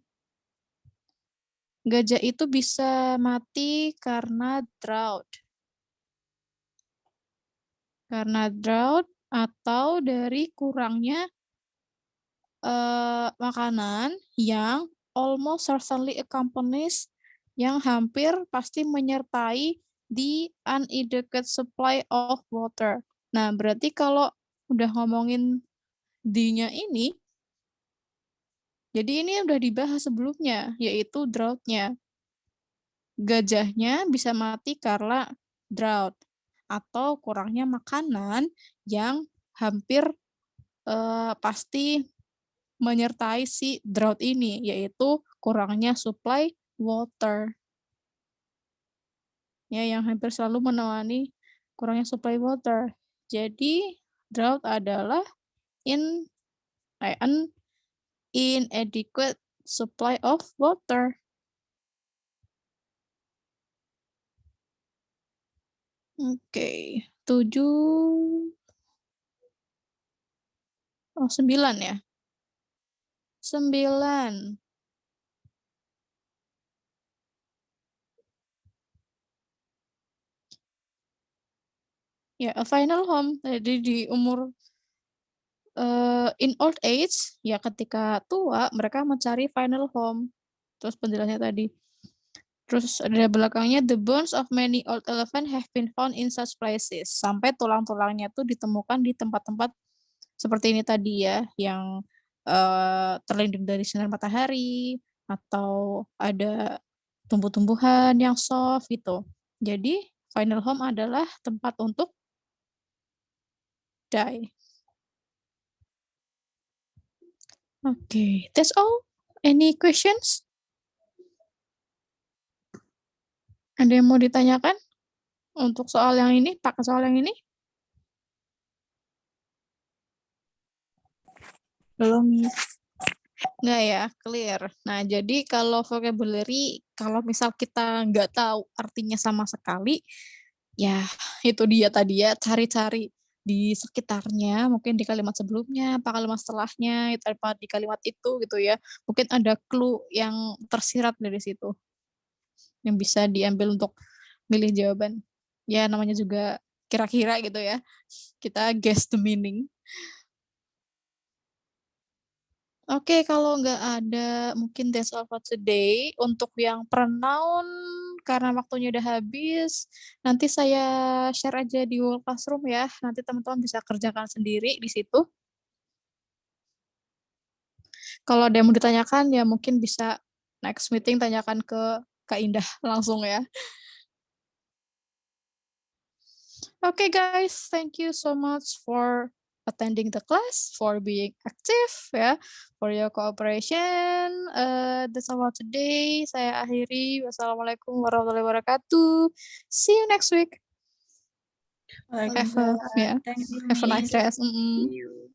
Gajah itu bisa mati karena drought. Karena drought atau dari kurangnya makanan yang almost certainly accompanies, yang hampir pasti menyertai the inadequate supply of water. Nah, berarti kalau udah ngomongin D-nya ini, jadi ini udah dibahas sebelumnya, yaitu drought-nya. Gajahnya bisa mati karena drought atau kurangnya makanan yang hampir pasti menyertai si drought ini, yaitu kurangnya supply water. Ya, yang hampir selalu menemani kurangnya supply water. Jadi drought adalah an inadequate supply of water. Oke, 7. 9 ya. 9. Ya, a final home. Jadi di umur in old age, ya ketika tua mereka mencari final home. Terus penjelasannya tadi. Terus ada belakangnya, the bones of many old elephant have been found in such places. Sampai tulang-tulangnya tuh ditemukan di tempat-tempat seperti ini tadi ya, yang terlindung dari sinar matahari, atau ada tumbuh-tumbuhan yang soft gitu. Jadi final home adalah tempat untuk die. Okay, that's all. Any questions? Ada yang mau ditanyakan untuk soal yang ini, pakai soal yang ini? Belum, Miss. Nggak ya, clear. Nah, jadi kalau vocabulary, kalau misal kita nggak tahu artinya sama sekali, ya itu dia tadi ya, cari-cari di sekitarnya, mungkin di kalimat sebelumnya, apa kalimat setelahnya, itu apa di kalimat itu gitu ya. Mungkin ada clue yang tersirat dari situ, yang bisa diambil untuk milih jawaban. Ya namanya juga kira-kira gitu ya, kita guess the meaning. Oke, kalau nggak ada, mungkin that's all for today. Untuk yang pronoun, karena waktunya udah habis, nanti saya share aja di Google Classroom ya. Nanti teman-teman bisa kerjakan sendiri di situ. Kalau ada yang mau ditanyakan, ya mungkin bisa next meeting tanyakan ke Kak Indah langsung ya. Okay guys, thank you so much for attending the class, for being active ya, for your cooperation. That's all for today. Saya akhiri. Wassalamualaikum warahmatullahi wabarakatuh. See you next week. Have a Waalaikumsalam. yeah, Thank you, have a nice Miss. rest. See you.